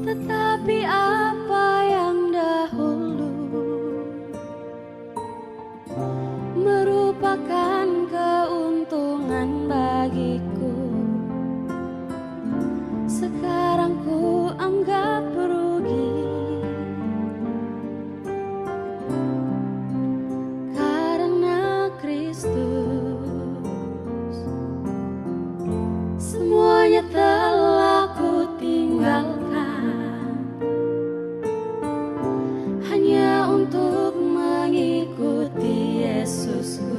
Tetapi apa yang dahulu merupakan keuntungan bagiku, sekarang ku anggap rugi. Karena Kristus semuanya telah ku tinggalkan, hanya untuk mengikuti Yesusku.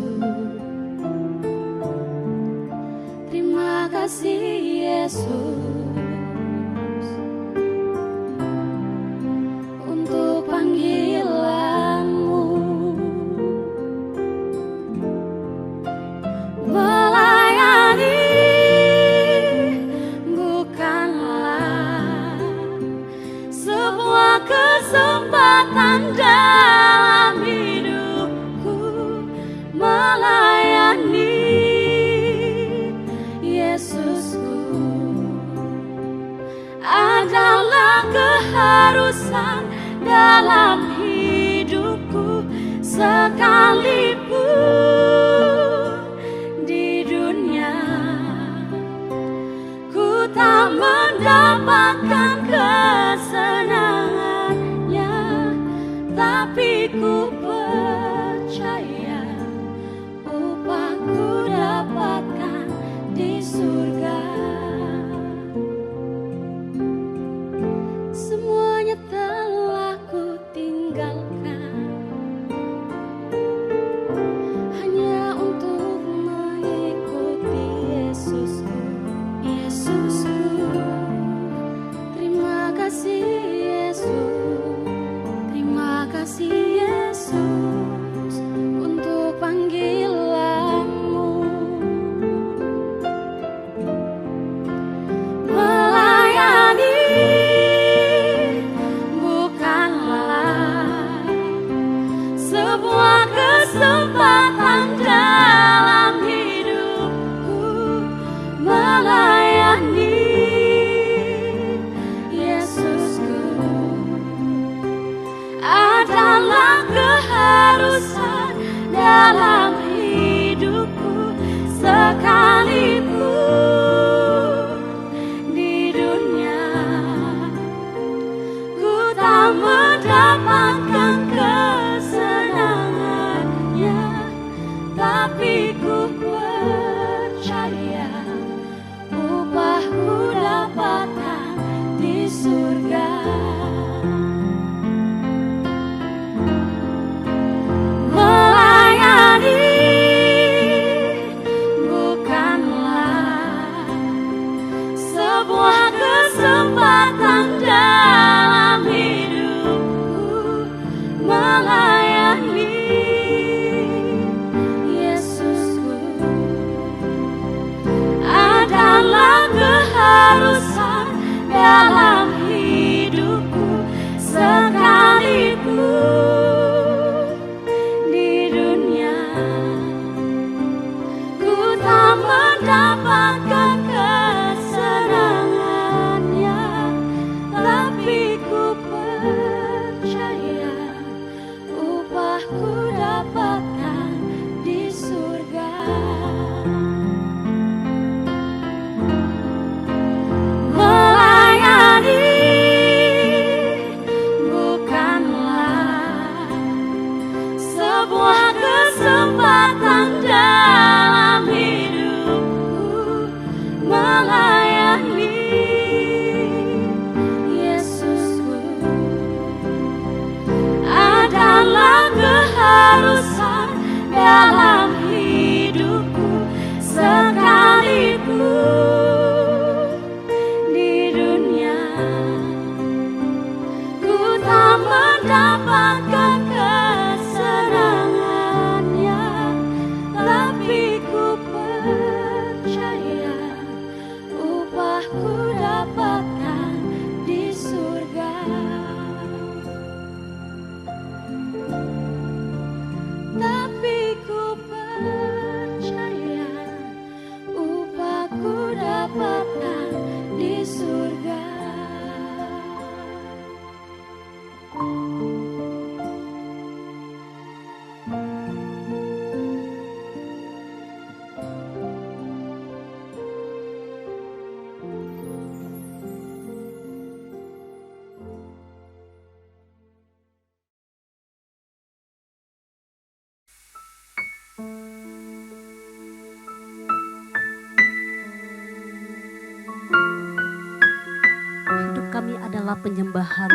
Terima kasih Yesus untuk panggilanmu, melayani bukanlah sebuah kesempatan dalam hidupku. Melayani Yesusku adalah keharusan dalam hidupku, sekalipun di dunia ku tak mendapatkan kesenangannya, tapi ku percaya upahku dapatkan di surga. Semuanya telah ku tinggalkan, hanya untuk mengikuti Yesusku. Yesusku, terima kasih Yesus, terima kasih Yesus untuk panggilanmu, melayani bukanlah sebuah kesempatan dalam hidupku. Melayani Yesusku adalah keharusan dalam hidupku, sekalipun di dunia ku tak mendapatkan kesenangannya, tapi ku percaya upahku dapatkan di surga. Melayani bukanlah sebuah kesempatan dalam hidupku. Melayani Yesusku adalah keharusan dalam hidupku, sekalipun di dunia ku tak mendapatkan kesenangannya, tapi ku percaya upahku dapatkan di surga. Melayani bukanlah sebuah kesempatan dalam hidupku. Melayani Yesusku adalah keharusan dalam hidupku, sekalipun di dunia ku tak mendapatkan kesenangannya, Hidup kami adalah penyembahan,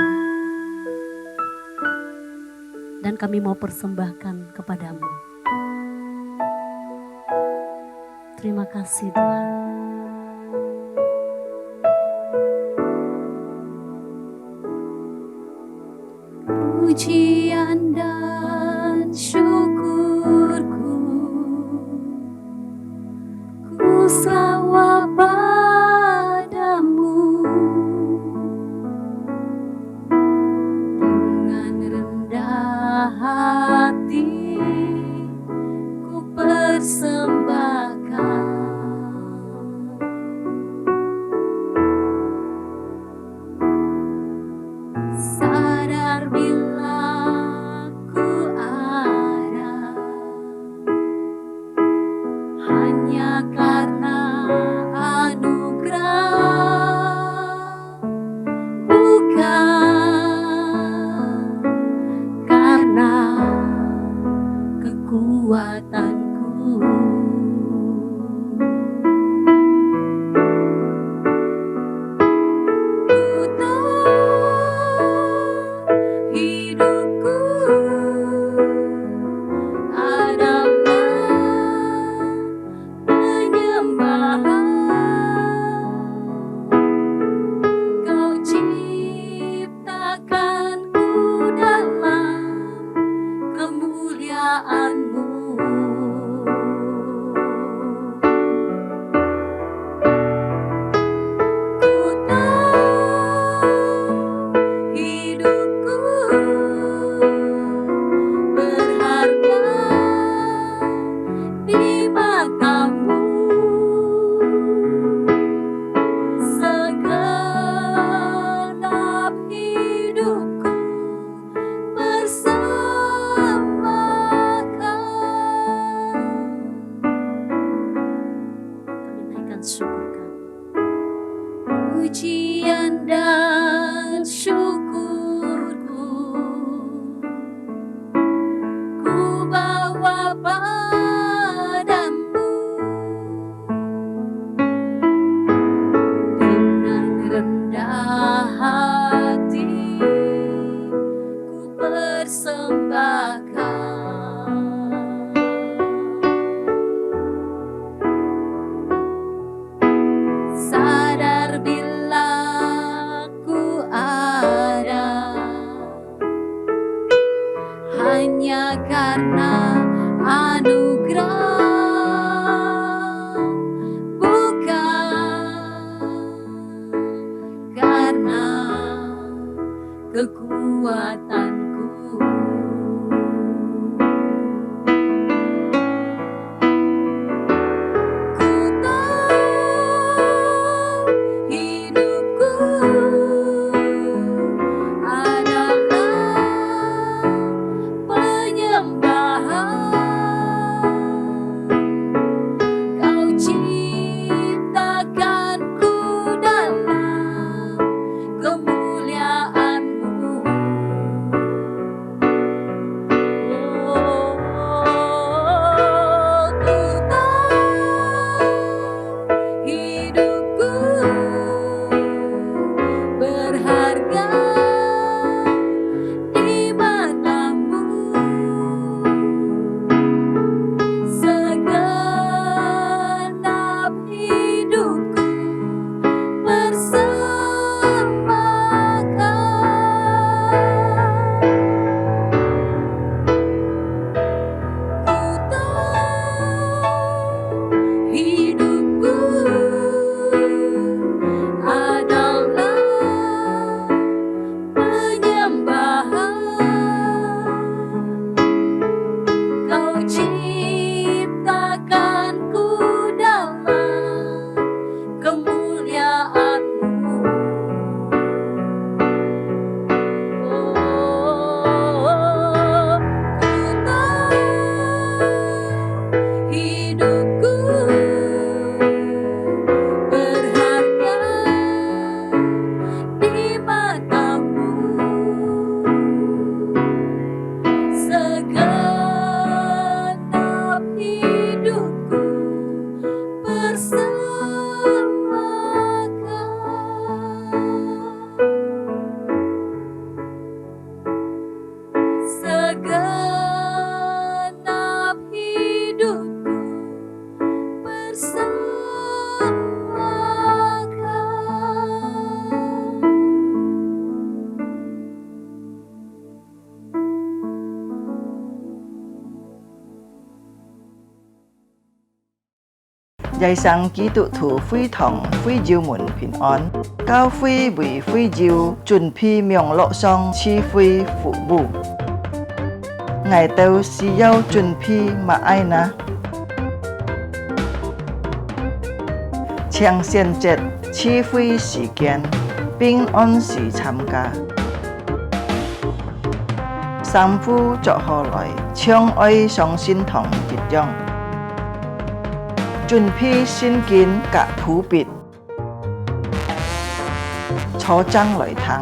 dan kami mau persembahkan kepadamu. Terima kasih Tuhan. Pujian dan syukurku ku sawa padamu, dengan rendah hati ku persembahkan. Sadar bila ku ada hanya karena anugerah, bukan karena kekuatanku. Ku tahu hidupku adalah penyembahan. Kau ciptakanku dalam kemuliaan-Mu. Ku tahu hidupku berharga di mata-Mu. Segenap hidupku persembahkan. Kami naikkan syukur kami. Pujian dan syukurku ku bawa padamu, dengan rendah hati ku persembahkan. Sadar bila ku ada hanya karena anugerah, bukan karena kekuatanku. Ku tahu hidupku adalah penyembahan. 日生基督徒會堂會友們平安，教會為會友準備名錄上賜會服務。我哋需要準備乜嘢呢？請選擇賜會時間並按時參加。三夫作下來，唱愛上信堂結帳。準備聖經及譜別，初章來聽，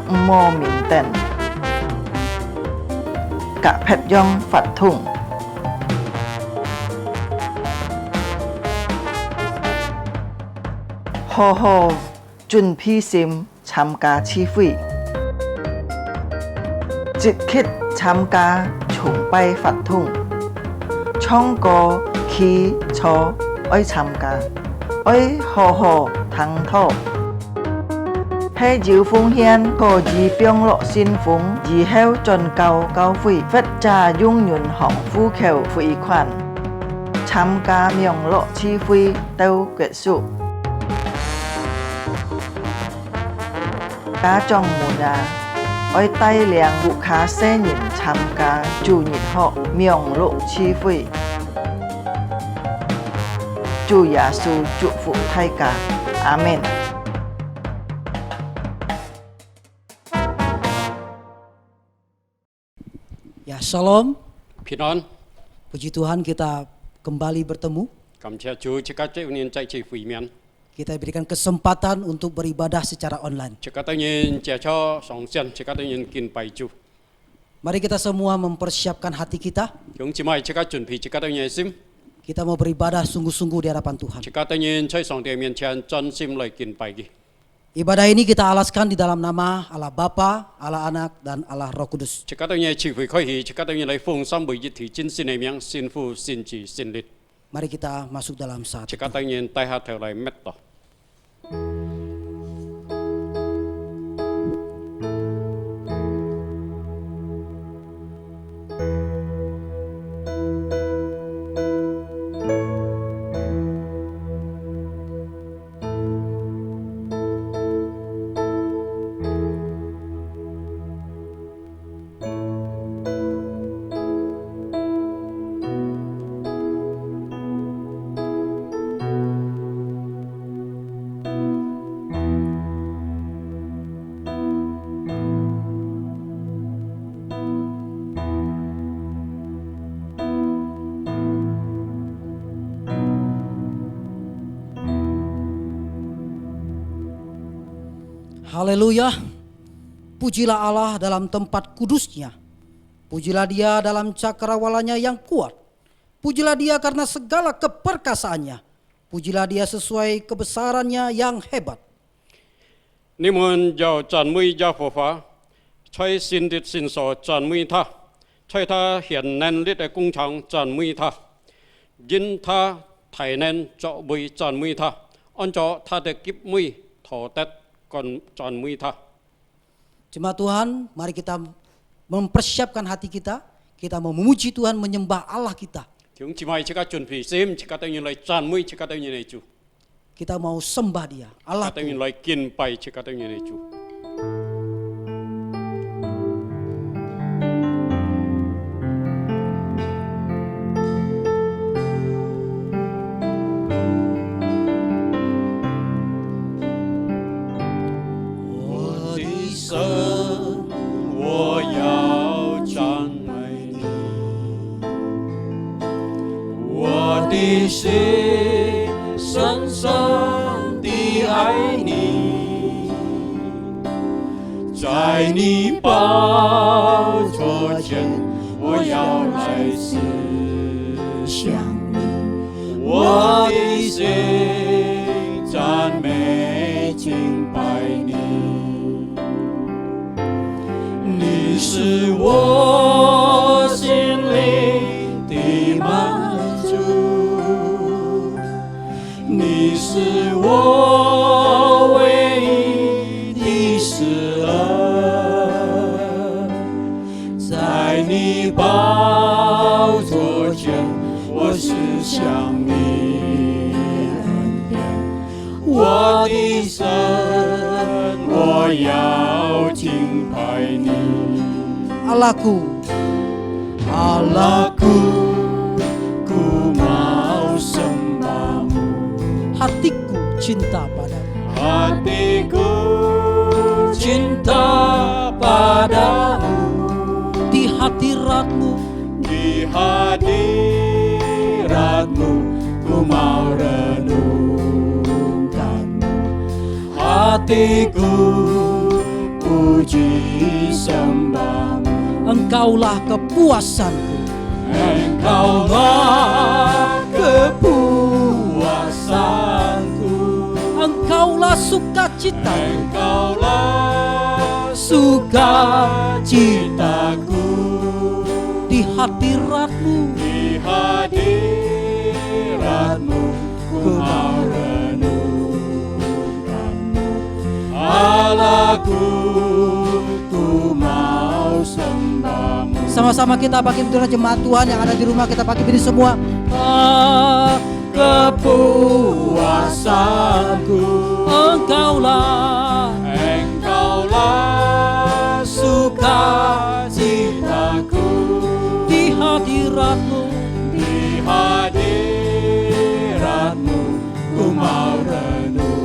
唔好面等，及拍樣發通，好好準備心參加賜會，積極參加崇拜發通。唱歌、祈禱愛參加，愛好好聽討。係要奉獻可以並落信封，以後轉交教會，或者用銀行戶口匯款。參加名錄賜會到結束。家長們啊，愛帶領顧客細人參加主日學名錄賜會。主耶穌祝福大家，阿們。Ya, Shalom. 平安， Puji Tuhan kita kembali bertemu. 感謝主，即刻今年再次會面， Kita diberikan kesempatan untuk beribadah secara online. 即刻今年接觸上線，即刻今年敬拜主。 Mari kita semua mempersiapkan hati kita. 用姊妹即刻準備，即刻今年心， Kita mau beribadah sungguh-sungguh di hadapan Tuhan. 即刻今年在上帝面前專心來敬拜嘅。 Ibadah ini kita alaskan di dalam nama Allah Bapa, Allah Anak, dan Allah Roh Kudus. 即刻今年聚會開始，即刻今年來奉上每一體真神嘅名，信父、信子、信靈。 Mari kita masuk dalam saat 即 itu. 刻今年帶下頭來滅道。 Haleluya. Pujilah Allah dalam tempat kudusnya. Pujilah dia dalam cakrawalanya yang kuat. Pujilah dia karena segala keperkasaannya. Pujilah dia sesuai kebesarannya yang hebat. 你們要讚美耶和華，在神的聖所讚美他，在他顯能力的工場讚美他，因他大能作為讚美他，按照他的極美妥得讚美他。 Jemaat Tuhan, mari kita mempersiapkan hati kita. Kita mau memuji Tuhan, menyembah Allah kita. 弟兄姊妹，即刻準備心，即刻等於來讚美，即刻等於來主， Kita mau sembah dia, 即 Allah 刻等於來敬拜，即刻等於來主。 我的神，我要讚美你，我的心深深地愛你，在你寶座前，我要來思想你，我的心讚美敬拜你。 你是我心靈的滿足，你是我唯一的喜樂，在你寶座前，是向你恩典。我的神，我要敬拜你。 Allahku, Allahku, ku mau sembahmu. hatiku cinta padamu. Hatiku cinta padamu. Di hadiratmu Di hadiratmu ku mau renungkanmu. Hatiku puji sembahmu. Engkaulah kepuasanku. Engkaulah kepuasanku. Engkaulah sukacita. Engkaulah sukacitaku. Di hadiratmu Di hadiratmu ku mau renungkanmu. Allahku, ku mau sembahmu. sama-sama kita pakai bendera jemaat Tuhan yang ada di rumah, kita pakai berdiri semua. Kepuasanku, Engkaulah Engkaulah sukacitaku. di hadiratmu Di hadiratmu ku mau renungkanmu.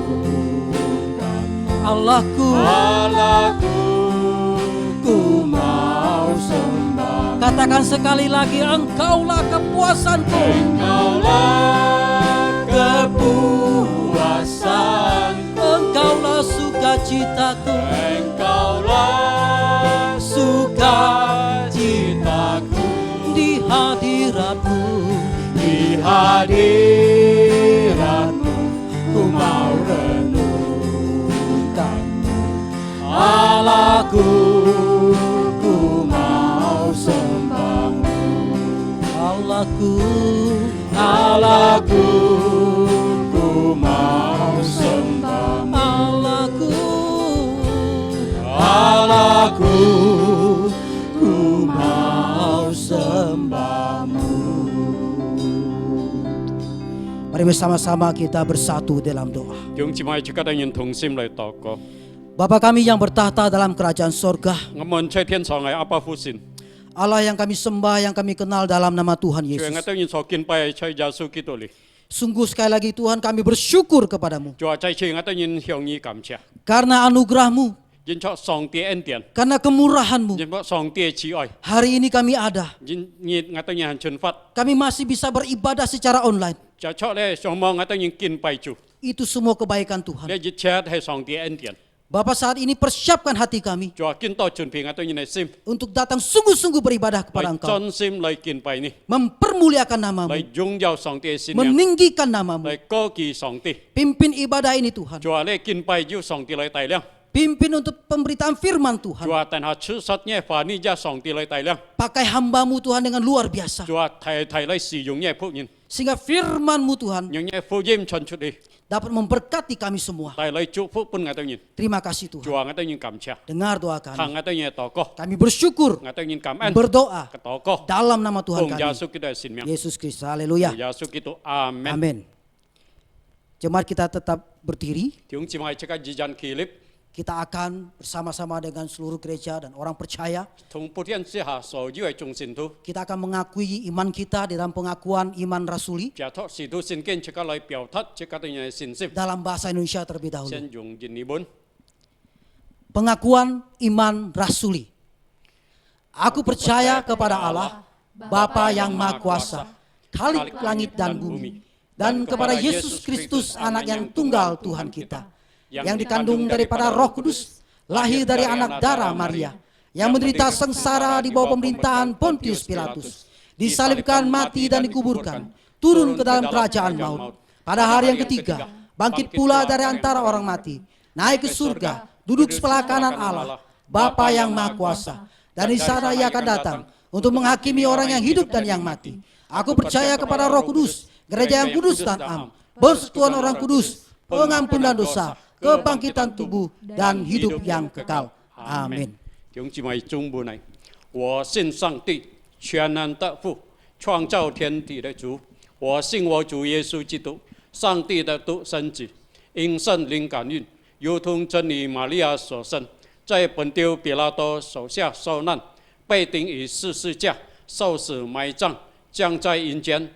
Allahku. Allahku, ku mau sembah. Katakan sekali lagi, Engkaulah kepuasanku. Engkaulah kepuasanku. Engkaulah sukacitaku. Engkaulah sukacitaku. Di hadiratmu Di hadiratmu ku mau renungkanmu. Allahku, ku mau sembahmu. Allahku. Allahku, ku mau sembahmu. Allahku. Allahku, ku mau sembahmu. Mari bersama-sama kita bersatu dalam doa. 弟兄姊妹，即刻等人同心嚟禱告。 Bapa kami yang bertahta dalam kerajaan sorga, 我們在天上嘅阿爸父神， Allah yang kami sembah, yang kami kenal dalam nama Tuhan 主我 Yesus. 等人所敬拜在耶穌基督裏， Sungguh sekali lagi Tuhan, kami bersyukur kepadamu 主在此我等人向你感謝， karena anugerahmu, 因着上帝恩典， karena kemurahanmu. 因着上帝嘅慈愛， Hari ini kami ada, 因我等人係懲罰， kami masih bisa beribadah secara online. 就出咧上網我等人敬拜主， Itu semua kebaikan Tuhan. 呢一切係上帝恩典， Bapak saat ini persiapkan hati kami 主見到準備我等人嘅心， untuk datang sungguh-sungguh beribadah kepada 嚟 Engkau, 專心嚟敬拜你， mempermuliakan namamu, 嚟榮耀上帝嘅善名， meninggikan namamu. 嚟高舉上帝， Pimpin ibadah ini Tuhan. 主咧敬拜要上帝嚟帶領， Pimpin untuk pemberitaan firman 主 Tuhan. 但係出實嘅話呢，要上帝嚟帶領， Pakai hambamu Tuhan dengan luar biasa. 主提嚟使用嘅福音， Sehingga firman-Mu Tuhan 讓嘅福音傳出嚟， dapat memberkati kami semua. 帶嚟祝福本我等人， Terima kasih 主 Tuhan. 我等人感謝， Dengar doa 聽 kami. 我等人禱告， Kami bersyukur, 我等人感恩， berdoa 嘅禱告， dalam nama Tuhan 奉耶 kami, 穌基督嘅聖名， Yesus Kristus. Haleluya. 耶穌基督，阿門。 Amin. Jemaat kita tetap berdiri. 弟兄姊妹，即刻以人企立， Kita akan bersama-sama dengan seluruh gereja dan orang percaya. 同普天之下所有嘅眾信徒， Kita akan mengakui iman kita di dalam pengakuan iman rasuli 表達使徒聖經，即刻嚟表達，即刻等人嘅信心， dalam bahasa Indonesia terlebih dahulu. 先用英文。 Pengakuan iman rasuli. Aku percaya kepada Allah, Bapa yang Maha Kuasa, Khalik langit dan bumi, dan kepada Yesus Kristus, Anak yang tunggal Tuhan kita, yang dikandung daripada Roh Kudus, lahir dari anak darah Maria, yang menderita sengsara di bawah pemerintahan Pontius Pilatus, disalibkan, mati dan dikuburkan, turun ke dalam kerajaan maut. Pada hari yang ketiga, bangkit pula dari antara orang mati, naik ke surga, duduk sebelah kanan Allah, Bapa yang Maha Kuasa, dan di sana Ia akan datang untuk menghakimi orang yang hidup dan yang mati. Aku percaya kepada Roh Kudus, gereja yang kudus dan am, persekutuan orang kudus, pengampunan dosa, kebangkitan tubuh, dan hidup yang kekal. Amin. 弟兄姊妹，中部内，我信上帝全能的父，创造天地的主，我信我主耶稣基督，上帝的独生子，因圣灵感孕，如同真理玛利亚所生，在本丢比拉多手下受难，被钉于十字架，受死埋葬，降在阴间，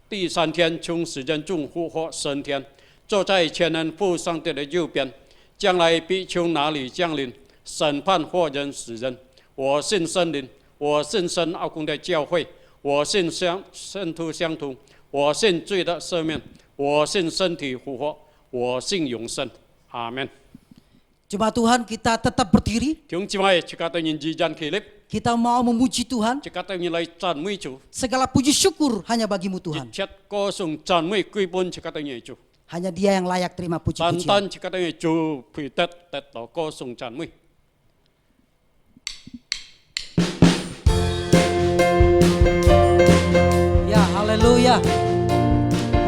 第三天从死人中复活升天，坐在全能父上帝的右边，将来必从哪里降临，审判活人死人。我信圣灵，我信圣奥公的教会，我信圣徒相同，我信罪的赦免，我信身体复活，我信永生。阿门。 Jemaat Tuhan, kita tetap berdiri. Chúng chị mày chỉ kata nhìn jijan kilip, Kita mau memuji Tuhan. chỉ kata nhìn lại tràn mui chủ, Segala puji syukur hanya bagimu Tuhan. chết có sung tràn mui quy bôn chỉ kata nhìn chủ, Hanya Dia yang layak terima tan puji-pujian. tan chỉ kata nhìn chủ, phi tết tết đó có sung tràn mui. Ya, haleluya.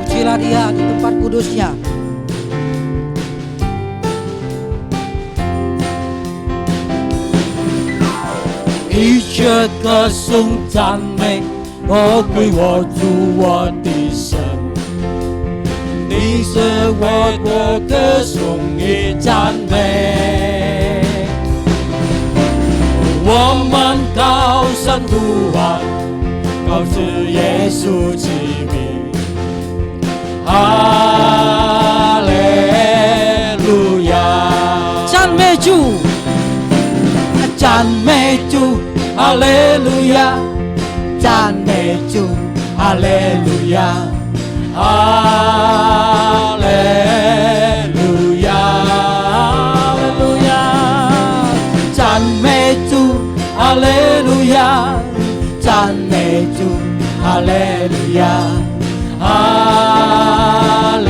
Pujilah Dia di tempat kudusnya.一切歌颂赞美，我归我主我的神，你是我的歌颂与赞美。我们高声呼喊，高举耶稣之名，哈利路亚！赞美主，赞美主，哈利路亚！赞美主，哈利路亚！哈利路亚！哈利路亚！赞美主，哈利路亚！赞美主，哈利路亚！哈利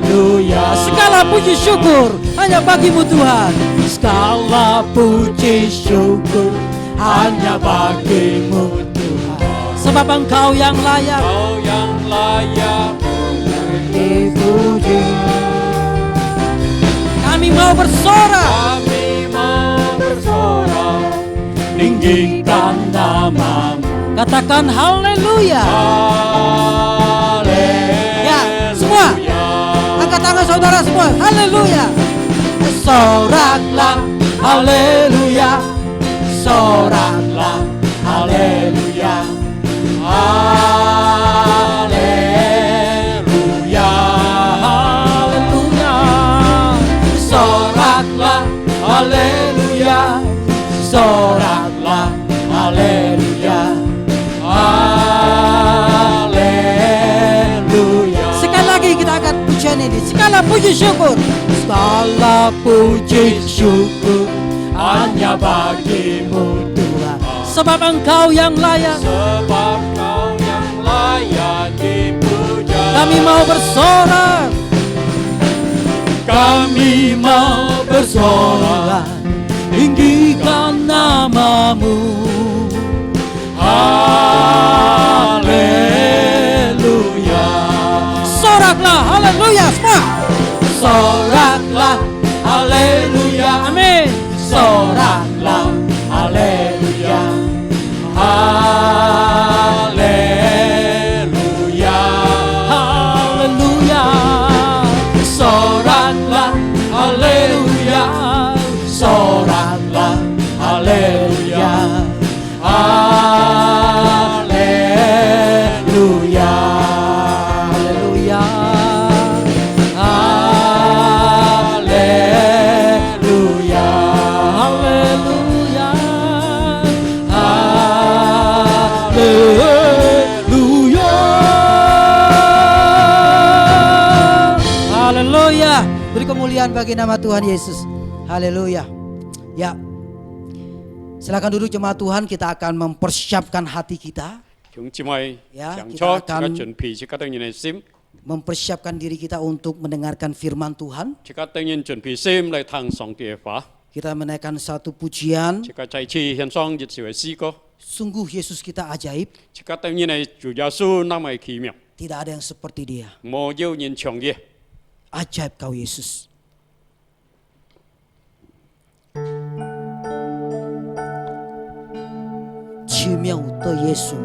路亚！ segala puji syukur hanya bagimu Tuhan. Segala puji syukur hanya bagimu Tuhan. Sebab Engkau yang layak Kau yang layak dipuji. Kami mau bersorak. kami mau bersorak, Tinggikan namamu. Katakan haleluya. Ya, semua. Angkat tangan saudara semua. Haleluya. Soraklah, haleluya. Soraklah, haleluya. Haleluya, haleluya. Soraklah, haleluya. Soraklah, haleluya. Haleluya. Sekali lagi kita angkat pujian ini. Segala puji syukur. Segala puji syukur hanya bagimu Tuhan. Sebab Engkau yang layak. sebab Kau yang layak dipuja. Kami mau bersorak. Kami mau bersorak, tinggikan namamu. Haleluya. Soraklah. Haleluya semua. Soraklah, haleluya. Amin. Soraklah, haleluya. Haleluya. Haleluya. Soraklah, haleluya. Soraklah, haleluya. Haleluya. Haleluya. Haleluya. Haleluya. Haleluya. Haleluya. Beri kemuliaan bagi nama Tuhan Yesus. Haleluya. Ya. Silakan duduk jemaat Tuhan, kita akan mempersiapkan hati kita, Chúng chị mày Ya, chẳng kita cho chỉ akan- kata chuẩn bị chỉ kata nhìn này sim, mempersiapkan diri kita untuk mendengarkan firman Tuhan. chỉ kata nhìn chuẩn bị sim lại thằng song địa phá, Kita menaikkan satu pujian. chỉ kata chạy chi hiện song dịch sửa si có, Sungguh Yesus kita ajaib. chỉ kata nhìn này chủ Giêsu năm ấy kỳ miệng, Tidak ada yang seperti Dia. mồ yêu nhìn chồng gì, Ajaib Kau Yesus. Cimiau to Yesus.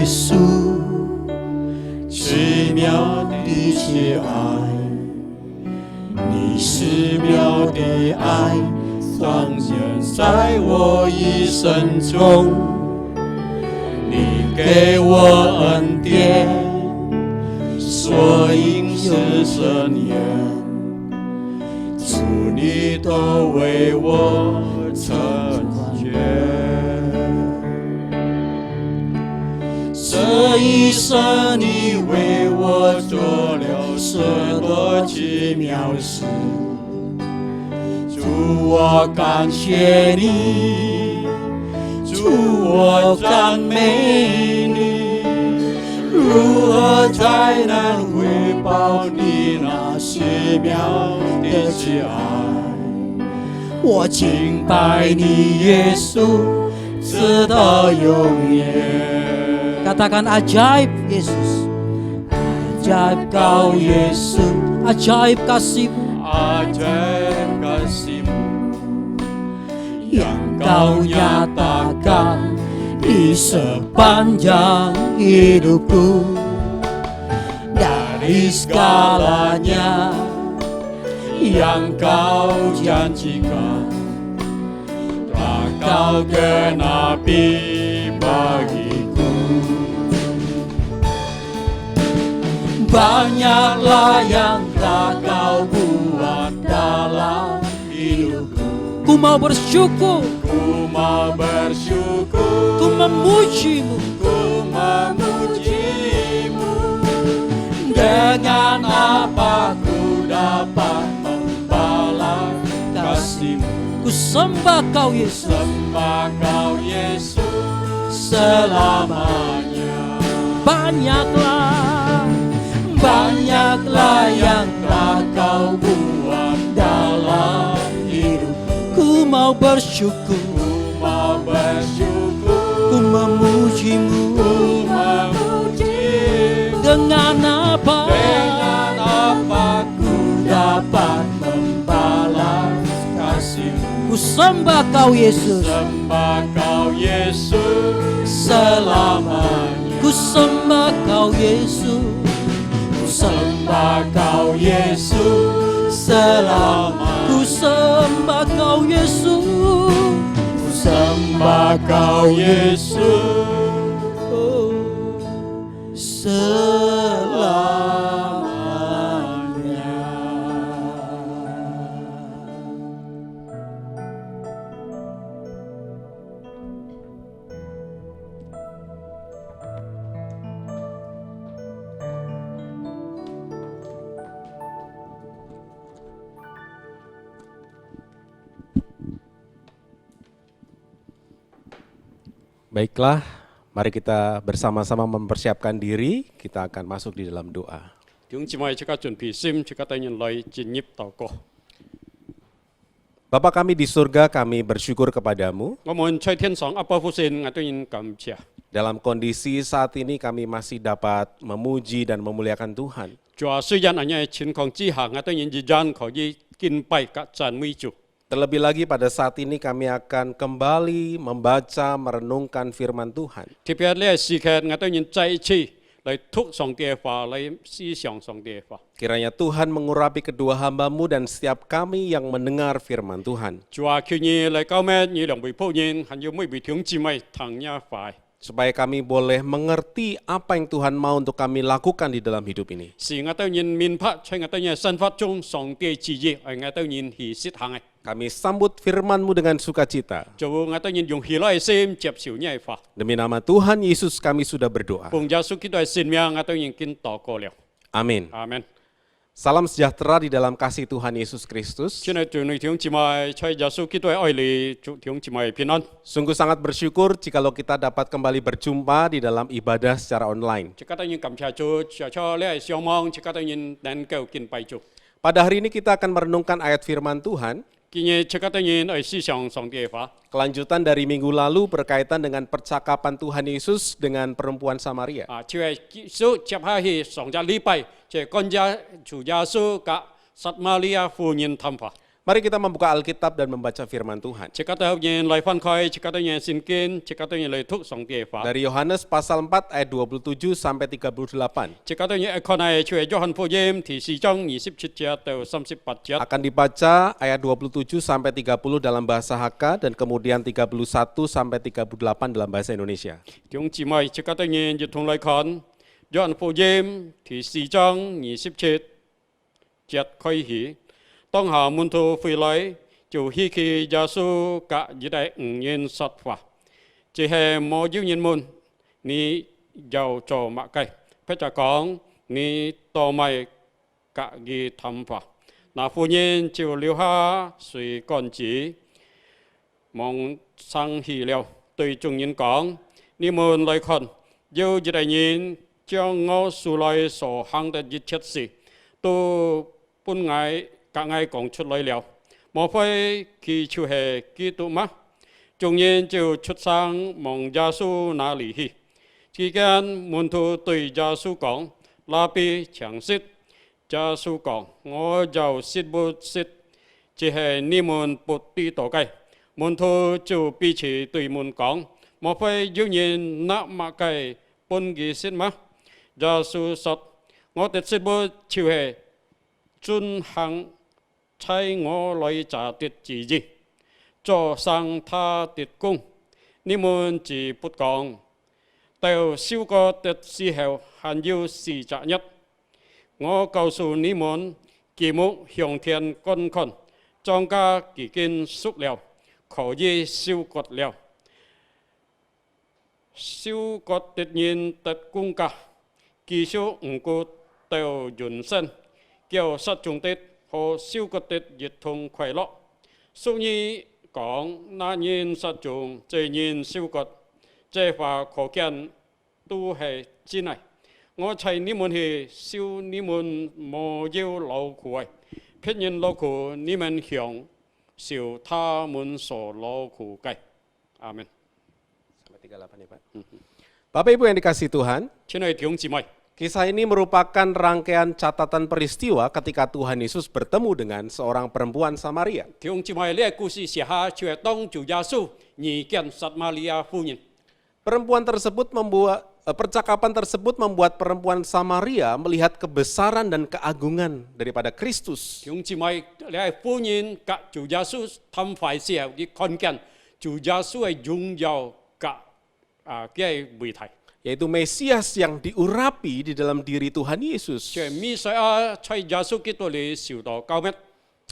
耶稣，奇妙的爱，你奇妙的爱，彰显在我一生中。你给我恩典，所以是深渊，主你都为我成全。这一生你为我做了许多奇妙事，主我感谢你，主我赞美你，如何才能回报你那奇妙的爱？我敬拜你耶稣，直到永远。Katakan ajaib Yesus, ajaib Kau Yesus, ajaib kasih-Mu, ajaib kasih-Mu yang Kau nyatakan di sepanjang hidupku. Dari segalanya yang Kau janjikan telah Kau genapi bagiku. Banyaklah yang telah Kau buat dalam hidupku. Ku mau bersyukur, Ku mau bersyukur, ku memuji-Mu, ku memuji-Mu. Dengan apa ku dapat membalas kasih-Mu. ku sembah Kau Yesus, Sembah Kau Yesus selamanya. Banyaklah yang telah Kau buat dalam hidup. ku mau bersyukur, Ku mau bersyukur, ku memuji-Mu. ku memuji-Mu. Dengan apa ku dapat membalas kasih-Mu. ku sembah Kau Yesus, Sembah Kau Yesus selamanya. ku sembah Kau Yesus, Sembah Kau Yesus selamanya. ku sembah Kau Yesus, Sembah Kau Yesus selamanya. Baiklah, mari kita bersama-sama mempersiapkan diri, kita akan masuk di dalam doa. 弟兄姊妹，即刻準備心，即刻帶人來進入禱告。 Bapa kami di surga, kami bersyukur kepadamu. 我們在天上阿爸父神，我對人感謝。 Dalam kondisi saat ini kami masih dapat memuji dan memuliakan Tuhan. 主啊，雖然喺情況之下，我對人依然可以敬拜及讚美主。 Terlebih lagi pada saat ini kami akan kembali membaca, merenungkan firman Tuhan. 特別呢個時刻，我對人再一次來讀上帝嘅話，來思想上帝嘅話。 Kiranya Tuhan mengurapi kedua hamba-Mu dan setiap kami yang mendengar firman Tuhan. 主啊，求你來教咩？你兩位僕人，還有每位弟兄姊妹聽一塊。 Supaya kami boleh mengerti apa yang Tuhan mau untuk kami lakukan di dalam hidup ini. 是我對人明白，在我對人生活中上帝旨意，係我對人係實行嘅。 Kami sambut firman-Mu dengan sukacita. 就我對人用喜樂嘅心接受呢個話。 Demi nama Tuhan Yesus kami sudah berdoa. 奉耶穌基督嘅聖名，我對人見禱告了。 Amin. 阿門。 Salam sejahtera di dalam kasih Tuhan Yesus Kristus. 現在對你弟兄姊妹，在耶穌基督嘅愛裏，祝弟兄姊妹平安。 Sungguh sangat bersyukur jikalau kita dapat kembali berjumpa di dalam ibadah secara online. 即刻對人感謝主，謝謝你係上網，即刻對人能夠敬拜主。 Pada hari ini kita akan merenungkan ayat firman Tuhan. 今日即刻對人係思想上帝嘅話。 Kelanjutan dari minggu lalu berkaitan dengan percakapan Tuhan Yesus dengan perempuan Samaria. 就係結束接下去上個禮拜，就係跟住主耶穌及撒瑪利亞婦人談話。Mari kita membuka Alkitab dan membaca firman Tuhan. chỉ có tới nhìn lời phân khơi, chỉ có tới nhìn xin kiên, chỉ có tới nhìn lời thúc sống địa pháp. Dari Yohanes pasal 4 ayat 27 sampai 38. Chỉ có tới nhìn con này chuyện Yohan Phô Diêm thì si trong 27 节到38节. Akan dibaca ayat 27 sampai 30 dalam bahasa Hakka dan kemudian 31 sampai 38 dalam bahasa Indonesia. Chúng chỉ mời chỉ có tới nhìn dịch thùng lời con Yohan Phô Diêm thì si trong 27节開始。當下門徒回來，就希奇耶穌隔一代5年說話，這係冇要人們，你又做乜計？佢就講你多咪隔意談話，那婦人就留下水乾子，望生氣了，對眾人講：你們來看，有一代人將我素來所行的一切事，都本愛các ngài講出來了，莫非佢就係基督嗎？眾人就出sang往耶穌那裡去。期間門徒對耶穌講：拉比詳說。耶穌講：我就說不說，只係你們不知道嘅。門徒就彼此對門講：莫非有人那麼嘅本義說嗎？耶穌說：我的說不就係遵行差我來者的旨意，做上他的工。你們只不講，到收割的時候還有40日。我告訴你們，舉目向天觀看，莊稼已經熟了，可以收割了。收割的人得工價，繼續唔顧到人生，叫失種的和收割的一同快樂。所以講那人失種，這人收割，這話可見都係真嘅。我差你們去收你們沒有勞苦嘅，別人勞苦，你們享受他們所勞苦嘅。阿門。Bapak Ibu yang dikasihi Tuhan, 親愛弟兄姊妹， kisah ini merupakan rangkaian catatan peristiwa ketika Tuhan Yesus bertemu dengan seorang perempuan Samaria. 弟兄姊妹，呢個故事寫下就係當主耶穌遇見撒瑪利亞婦人。 Percakapan tersebut membuat perempuan Samaria melihat kebesaran dan keagungan daripada Kristus. 弟兄姊妹，呢個婦人及主耶穌談話時候，佢看見主耶穌係榮耀及嘅媒體。 Yaitu Mesias yang diurapi di dalam diri Tuhan Yesus. 就係彌賽亞在耶穌基督裏受到救贖。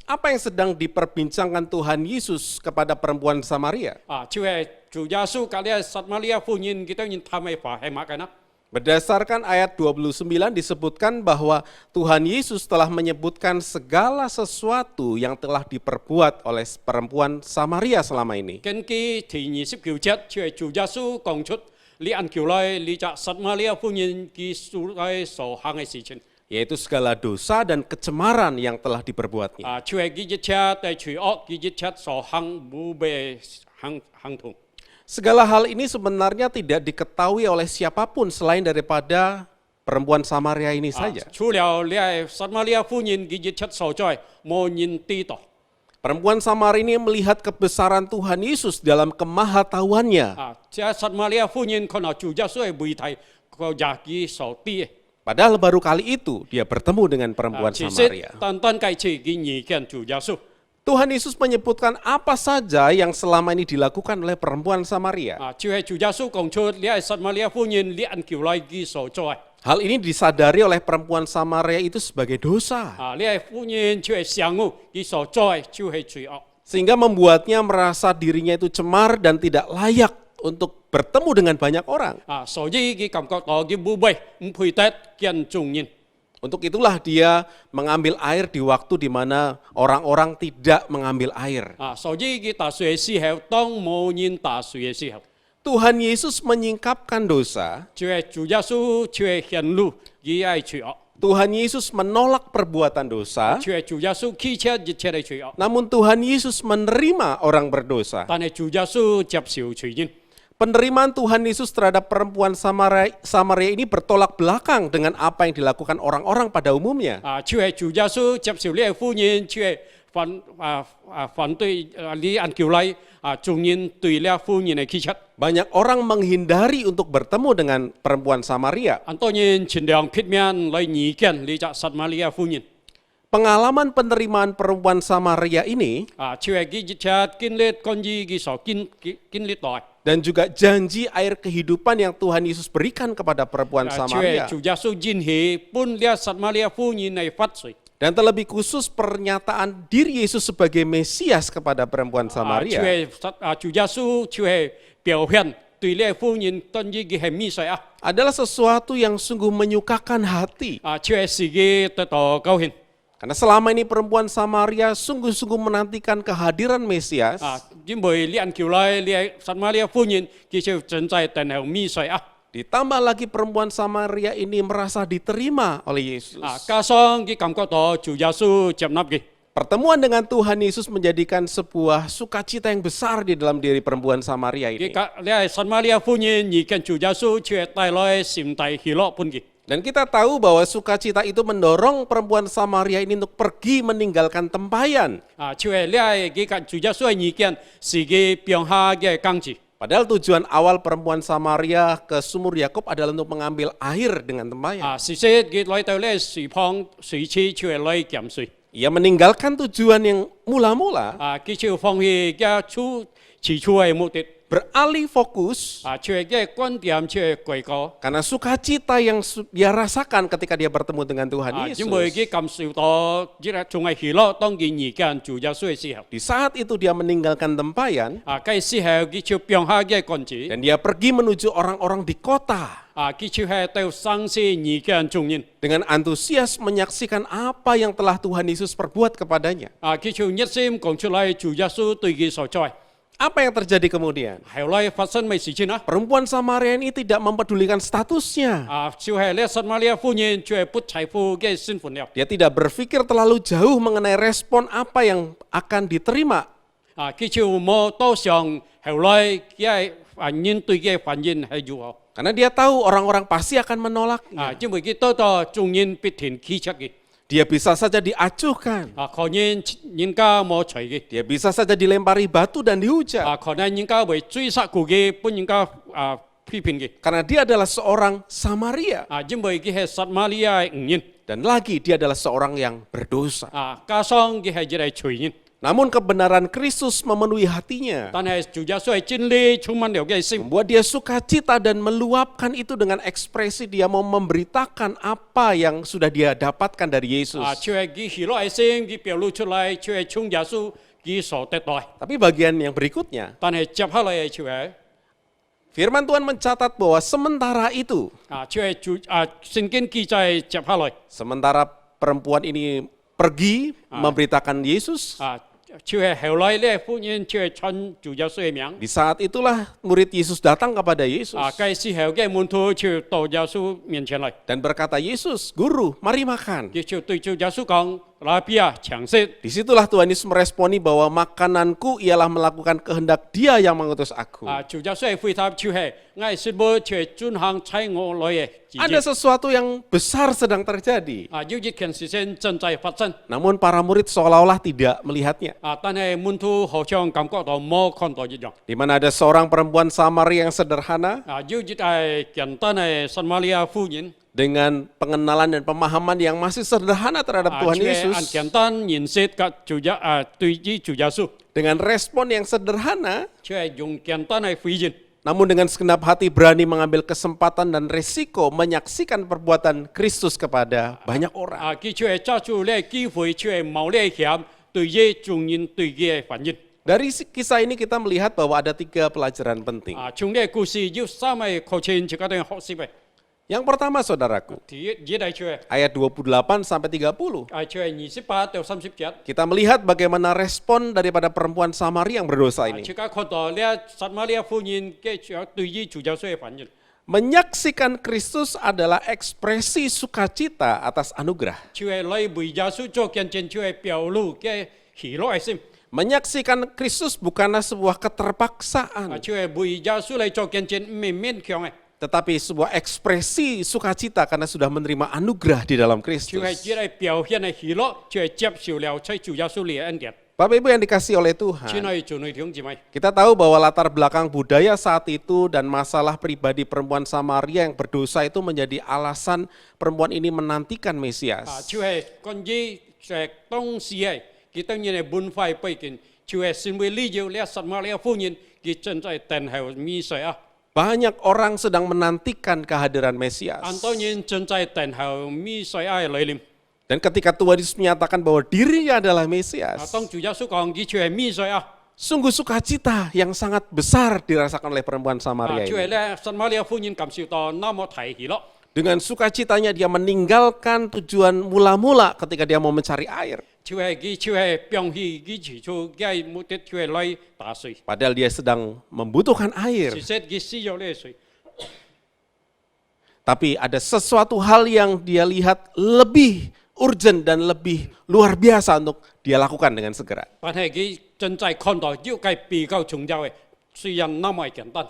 Apa yang sedang diperbincangkan Tuhan Yesus kepada perempuan Samaria? 就係主耶穌及呢個撒瑪利亞婦人，佢當然談嘅話係乜嘅呢？ Berdasarkan ayat 29 disebutkan bahwa Tuhan Yesus telah menyebutkan segala sesuatu yang telah diperbuat oleh perempuan Samaria selama ini. 根據第29節，就係主耶穌講出你按橋來，你就撒瑪利亞婦人佢所行嘅事情。 Yaitu segala dosa dan kecemaran yang telah diperbuatnya. 就係佢一切對罪惡，佢一切所行無被行同。 Segala hal ini sebenarnya tidak diketahui oleh siapapun selain daripada perempuan Samaria ini saja. 除了呢撒瑪利亞婦人佢一切所在，冇人知道。 Perempuan Samaria ini melihat kebesaran Tuhan Yesus dalam kemahatauannya. 即係撒瑪利亞婦人看到主耶穌嘅媒體，佢也佢所知嘅。 Padahal baru kali itu dia bertemu dengan perempuan Samaria. Tuhan Yesus menyebutkan apa saja yang selama ini dilakukan oleh perempuan Samaria. Hal ini disadari oleh perempuan Samaria itu sebagai dosa. Sehingga membuatnya merasa dirinya itu cemar dan tidak layak untuk bertemu dengan banyak orang. Untuk itulah dia mengambil air di waktu di mana orang-orang tidak mengambil air. Tuhan Yesus menyingkapkan dosa. Tuhan Yesus menolak perbuatan dosa. Namun Tuhan Yesus menerima orang berdosa. Penerimaan Tuhan Yesus terhadap perempuan Samaria ini bertolak belakang dengan apa yang dilakukan orang-orang pada umumnya. 反对李安求来中人对了妇人的气chất. Banyak orang menghindari untuk bertemu dengan perempuan Samaria. Antonin cindang pitmian lai nyikan li jak Samaria phu nhân. Pengalaman penerimaan perempuan Samaria ini Chue gi jichat kin let konji gi so kin let doi. dan juga janji air kehidupan yang Tuhan Yesus berikan kepada perempuan Chue Samaria. chu jasu jin he pun lia Samaria phu nhân này phát sui. Dan terlebih khusus pernyataan diri Yesus sebagai Mesias kepada perempuan Samaria Chu jasu chue biểu hiện tùy lệ phu nhân tân ji gi he mi sai adalah sesuatu yang sungguh menyukakan hati. Chue si gi to kau hin. Karena selama ini perempuan Samaria sungguh-sungguh menantikan kehadiran Mesias. Jin boi li an kiu lai li Samaria phu nhân gi cheu chen zai ten he mi sai Ditambah lagi perempuan Samaria ini merasa diterima oleh Yesus. Ka song gi kam ko to chu jasu chep nap gi. Pertemuan dengan Tuhan Yesus menjadikan sebuah sukacita yang besar di dalam diri perempuan Samaria Gi ini. ka le Samaria phu nhân ni kan chu jasu chue tai loi sim tai hi lo pun gi. Dan kita tahu bahwa sukacita itu mendorong perempuan Samaria ini untuk pergi meninggalkan tempayan. Chue le gi kan chu jasu ni kan si gi pyong ha ge kang ji. Padahal tujuan awal perempuan Samaria ke sumur Yakub adalah untuk mengambil air dengan tempayan. Si se gi loi tai le si phong si chi chue loi kiam sui. Ia meninggalkan tujuan yang mula-mula, Ki chue phong hi ga chu chỉ chuai mục đích. Beralih fokus Chue ge quan điểm chue quay ko. karena sukacita yang dia rasakan ketika dia bertemu dengan Tuhan Yesus. Chính bởi cái cảm xúc đó, chỉ là trong ngày hỷ lo,當然而家主要需要時候。 Di saat itu dia meninggalkan tempayan Cái時候佢就變下嘅棍子， dan dia pergi menuju orang-orang di kota. 佢就係對生死而家重要。 Dengan antusias menyaksikan apa yang telah Tuhan Yesus perbuat kepadanya. 佢就一心講出嚟主耶穌對佢所在。 Apa yang terjadi kemudian? 後來發生咩事情啊？ Perempuan Samaria ini tidak mempedulikan statusnya. 就係咧撒瑪利亞婦人就係不財富嘅身份了。 Dia tidak berpikir terlalu jauh mengenai respon apa yang akan diterima. 佢就冇多想後來嘅人對嘅反應係如何。 Karena dia tahu orang-orang pasti akan menolaknya. 因為佢多到眾人必定起出嘅。 Dia bisa saja diacuhkan. 可能人家冇除嘅。 Dia bisa saja dilempari batu dan dihujat. 可能人家會追殺佢嘅，本人家批評嘅。 Karena dia adalah seorang Samaria. 因為佢係撒瑪利亞嘅人。 Dan lagi dia adalah seorang yang berdosa. 加上佢係一個罪人。 Namun kebenaran Kristus memenuhi hatinya. 但係主耶穌係真理充滿了嘅心。 Membuat dia sukacita dan meluapkan itu dengan ekspresi dia mau memberitakan apa yang sudah dia dapatkan dari Yesus. 就係佢喜樂嘅心，佢表露出嚟，就係從耶穌佢所得來。 Tapi bagian yang berikutnya, 但係接下來就係 firman Tuhan mencatat bahwa sementara itu, 就係聖經記載接下來。 sementara perempuan ini pergi memberitakan Yesus, 就係後來咧，婦人就係稱主耶穌嘅名。 di saat itulah murid Yesus datang kepada Yesus 該時候嘅門徒就到耶穌面前嚟， dan berkata, Yesus, Guru, mari makan. 佢就對主耶穌講：拉比啊，請食。 Disitulah Tuhan Yesus meresponi bahwa makananku ialah melakukan kehendak Dia yang mengutus aku. 主耶穌係回答就係：我食物就係遵行差我來嘅旨 Ada 意。 sesuatu yang besar sedang terjadi. 有一件事情正在發生， Namun para murid seolah-olah tidak melihatnya. 但係門徒好像感覺到冇看到一樣。 Di mana ada seorang perempuan Samaria yang sederhana 有一個簡單嘅撒瑪利亞婦人， dengan pengenalan dan pemahaman yang masih sederhana terhadap Tuhan 就係 Yesus. 簡單認識嘅對於主耶穌， Dengan respon yang sederhana, 就係用簡單嘅回應。 namun dengan segenap hati berani mengambil kesempatan dan resiko menyaksikan perbuatan Kristus kepada banyak orang. 佢就係抓住呢個機會，就係冒呢個險對於眾人對佢嘅反應。 Dari kisah ini kita melihat bahwa ada 3 pelajaran penting. 從呢個故事有3個課程值得學習嘅。 Yang pertama saudaraku, 第一就係 ayat 28 sampai 30. 就係28到30節。 Kita melihat bagaimana respon daripada perempuan Samaria yang berdosa ini. 即刻看到呢撒瑪利亞婦人嘅對於主耶穌嘅反應。 Menyaksikan Kristus adalah ekspresi sukacita atas anugerah. 就係嚟為耶穌做見證，就係表露嘅喜樂嘅心。 Menyaksikan Kristus bukanlah sebuah keterpaksaan. 就係為耶穌嚟做見證，唔係勉強嘅。tetapi sebuah ekspresi sukacita karena sudah menerima anugerah di dalam 就係 Kristus. 只係表現嘅喜樂，就係接受了在主耶穌裏嘅恩典。 Bapak Ibu yang dikasihi oleh 親 Tuhan, 愛姊妹弟兄姊妹， kita tahu bahwa latar belakang budaya saat itu dan masalah pribadi perempuan Samaria yang berdosa itu menjadi alasan perempuan ini menantikan Mesias. 就係關於當時嘅佢當然係文化背景，就係因為呢要呢撒瑪利亞婦人佢正在等候彌賽亞， Banyak orang sedang menantikan kehadiran Mesias. 當然正在等候彌賽亞嘅來臨。 Dan ketika Tuhan Yesus menyatakan bahwa dirinya adalah Mesias, 當主耶穌講佢就係彌賽亞， sungguh sukacita yang sangat besar dirasakan oleh perempuan Samaria 就係 ini. 咧撒瑪利亞婦人感受到那麼大喜樂。 Dengan sukacitanya dia meninggalkan tujuan mula-mula ketika dia mau mencari air. 就係佢就係表示佢起初嘅目的就係來打水， Padahal dia sedang membutuhkan air. 其實佢需要呢水。 Tapi ada sesuatu hal yang dia lihat lebih urgent dan lebih luar biasa untuk dia lakukan dengan segera. 但係佢正在看到要計比較重要嘅，雖然那麼簡單。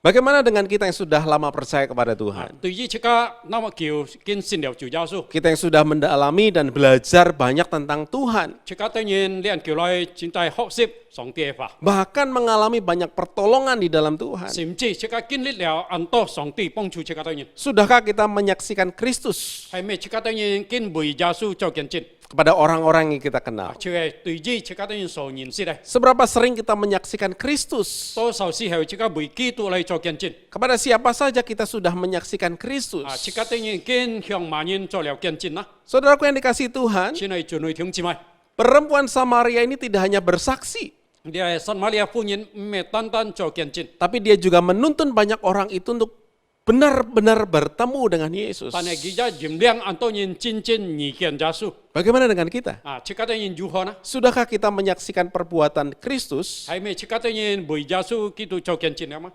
Bagaimana dengan kita yang sudah lama percaya kepada Tuhan? 對於這個那麼叫堅信了主耶穌， Kita yang sudah mendalami dan belajar banyak tentang Tuhan. 這個當然啲人叫來正在學習上帝嘅法， Bahkan mengalami banyak pertolongan di dalam Tuhan. 甚至這個經歷了很多上帝幫助這個當然， Sudahkah kita menyaksikan Kristus 係咪這個當然經為耶穌做見證？ kepada orang-orang yang kita kenal? 就係對於這個當然所認識嘅， Seberapa sering kita menyaksikan Kristus? 多數時候這個為基督嚟做見證。 Kepada siapa saja kita sudah menyaksikan Kristus? 這個當然經向萬人做了見證啦。 Saudaraku yang dikasihi Tuhan, 親愛姊妹弟兄姊妹， perempuan Samaria ini tidak hanya bersaksi, 你係撒瑪利亞婦人唔係單單做見證， tapi dia juga menuntun banyak orang itu untuk benar-benar bertemu dengan Yesus. 但係佢一驗量很多人真正遇見耶穌。 Bagaimana dengan kita? 這個當然如何呢？ Sudahkah kita menyaksikan perbuatan Kristus 係咪這個當然為耶穌基督做見證了嗎？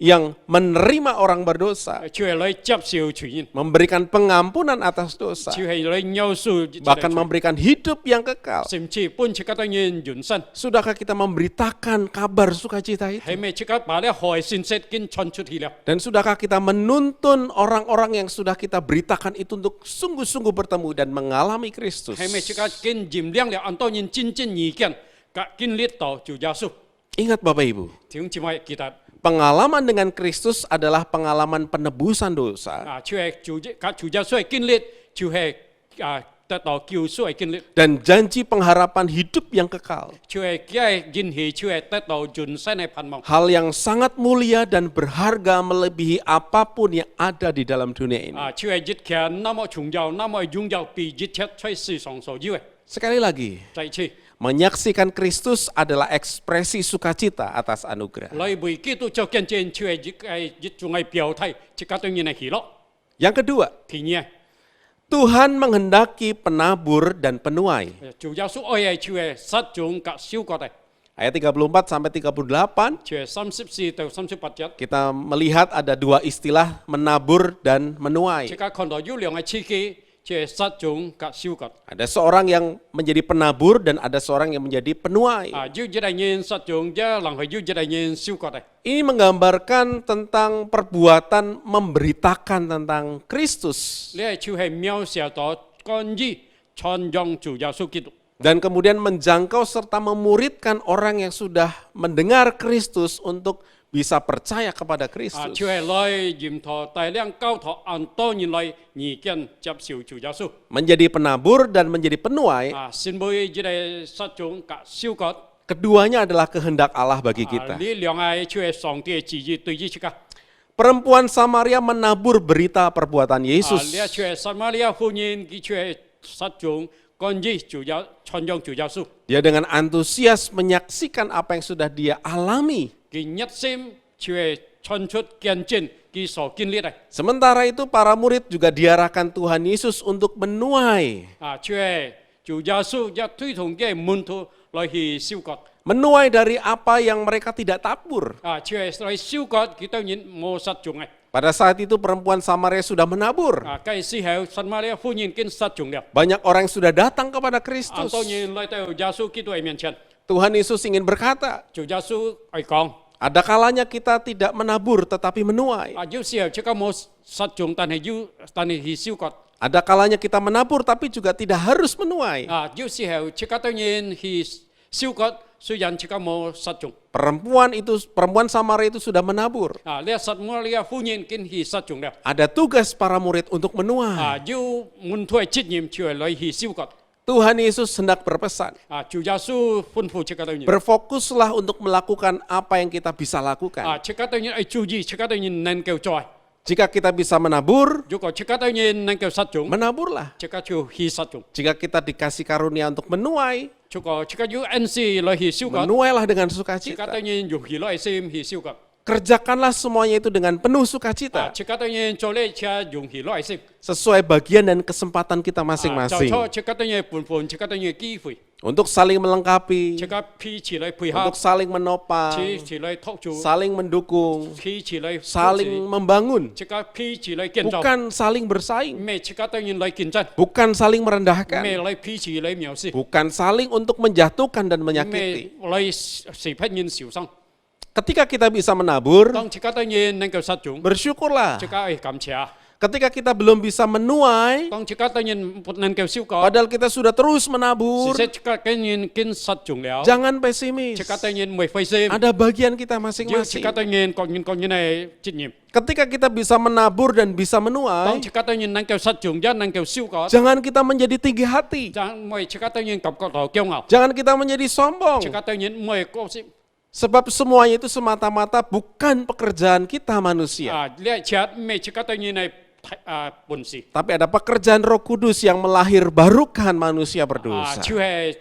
yang menerima orang berdosa, 就係來接受罪人， memberikan pengampunan atas dosa, 就係來饒恕這個 bahkan 罪， memberikan hidup yang kekal? 甚至本這個當然永生。 Sudahkah kita memberitakan kabar sukacita itu? 係咪這個把呢害信息經傳出去了？ Dan sudahkah kita menuntun orang-orang yang sudah kita beritakan itu untuk sungguh-sungguh bertemu dan mengalami Kristus? 係咪這個經驗量了很多人真正遇見，經歷到主耶穌？ Ingat Bapak Ibu, 弟兄姊妹記得。 pengalaman dengan Kristus adalah pengalaman penebusan dosa 就係主耶穌嘅經歷，就係得到救贖嘅經歷， dan janji pengharapan hidup yang kekal. 就係佢係應許，就係得到永生嘅盼望。 Hal yang sangat mulia dan berharga melebihi apapun yang ada di dalam dunia ini. 就係一切那麼重要、那麼擁有，比一切在世上所有嘅。 Sekali lagi, 再次， menyaksikan Kristus adalah ekspresi sukacita atas anugerah. 來為基督做見證，就係一種嘅表態，這個當然係喜樂。 Yang kedua, 第二， Tuhan menghendaki penabur dan penuai. 主耶穌愛嘅就係撒種及收割嘅， Ayat 34 sampai 38, 就係34到38節。 kita melihat ada dua istilah menabur dan 這 menuai. 個看到有兩個詞語，就係撒種及收割。 Ada seorang yang menjadi penabur dan ada seorang yang menjadi penuai. 有一個人撒種，一人係有一個人收割嘅。 Ini menggambarkan tentang perbuatan memberitakan tentang Kristus 呢就係描寫到關於傳揚主耶穌基督， dan kemudian menjangkau serta memuridkan orang yang sudah mendengar Kristus untuk bisa percaya kepada Kristus. 就係來驗托大量教徒按多年來已經接受主耶穌。 Menjadi penabur dan menjadi penuai, 先每一個撒種及收割， keduanya adalah kehendak Allah bagi kita. 呢兩個就係上帝嘅旨意對於這個。 Perempuan Samaria menabur berita perbuatan 呢 Yesus. 就係撒瑪利亞婦人，佢就係撒種關於主耶傳揚主耶穌。 Dia dengan antusias menyaksikan apa yang sudah dia alami. 佢一心就係傳出見證佢所經歷嘅。 Sementara itu para murid juga diarahkan Tuhan Yesus untuk menuai. 就係主耶穌一推動嘅門徒來去收割。 Menuai dari apa yang mereka tidak tabur. 就係來收割，佢當然冇撒種嘅。 Pada saat itu perempuan Samaria sudah menabur. 嗰時候，撒瑪利亞婦人已經撒種了。 Banyak orang yang sudah datang kepada 當 Kristus. 然來到耶穌基督嘅面前， Tuhan Yesus ingin berkata, 主耶穌係講： Ada kalanya kita tidak menabur tetapi menuai. 有時候即刻冇實種，但係去收割。 Ada kalanya kita menabur tapi juga tidak harus menuai. 有時候即刻當然去收割，雖然即刻冇實種。 Perempuan Samaria itu sudah menabur. 你實麼你歡迎見去實種了。 Ada tugas para murid untuk menuai. 要門徒嘅責任就係來去收割。 Tuhan Yesus hendak berpesan, 主耶穌吩咐即刻當然。 berfokuslah untuk melakukan apa yang kita bisa lakukan. 即刻當然係注意，即刻當然能夠做。 Jika kita bisa menabur, 如果即刻當然能夠實種， menaburlah. 即刻就去實種。 Jika kita dikasih karunia untuk menuai, 即刻要恩賜來去收割， menuailah dengan 即刻 sukacita. 當然用喜樂心去收割。 Kerjakanlah semuanya itu dengan penuh sukacita, 即刻當然做呢車用喜樂心。 sesuai bagian dan kesempatan kita 就 masing-masing. 錯，即刻當然本分，即刻當然機會， Untuk saling melengkapi, 即刻彼此來配合 untuk，saling menopang, 彼此來托住， saling mendukung, 彼此來扶持 saling membangun, 即刻彼此來建造， bukan saling bersaing, 咩即刻當然來競爭， bukan saling merendahkan, 咩來彼此來藐視， bukan saling untuk menjatuhkan dan 咩 menyakiti. 來是批人受傷。 Ketika kita bisa menabur, 當即刻當然能夠實種， bersyukurlah. 即刻係感謝。 Ketika kita belum bisa menuai, 當即刻當然不能夠收割， padahal kita sudah terus menabur, 是即刻當然見實種了， jangan pesimis. 即刻當然唔會灰心， Ada bagian kita 要即 masing-masing. 刻當然各人係責任。 Ketika kita bisa menabur dan bisa 當 menuai, 即刻當然能夠實種，一能夠收割， jangan kita menjadi tinggi hati. 就唔係即刻當然感覺到驕傲， Jangan kita menjadi sombong. 即刻當然唔係高興。 Sebab semuanya itu semata-mata bukan pekerjaan kita manusia. 呢一切唔係即刻當然係本事， Tapi ada pekerjaan Roh Kudus yang melahirbarukan manusia berdosa. 就係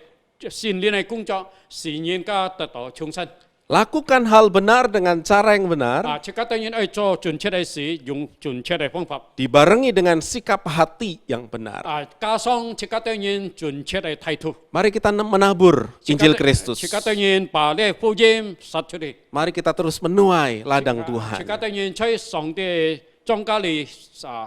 善練嘅工作，是人家得到重生。 Lakukan hal benar dengan cara yang benar, 即刻當然係做準確嘅事，用準確嘅方法。 dibarengi dengan sikap hati yang benar. 加上即刻當然準確嘅態度。 Mari kita menabur Injil Kristus. 即刻當然把呢福音撒出嚟。 Mari kita terus menuai ladang 即 Tuhan. 刻當然在上帝莊家裏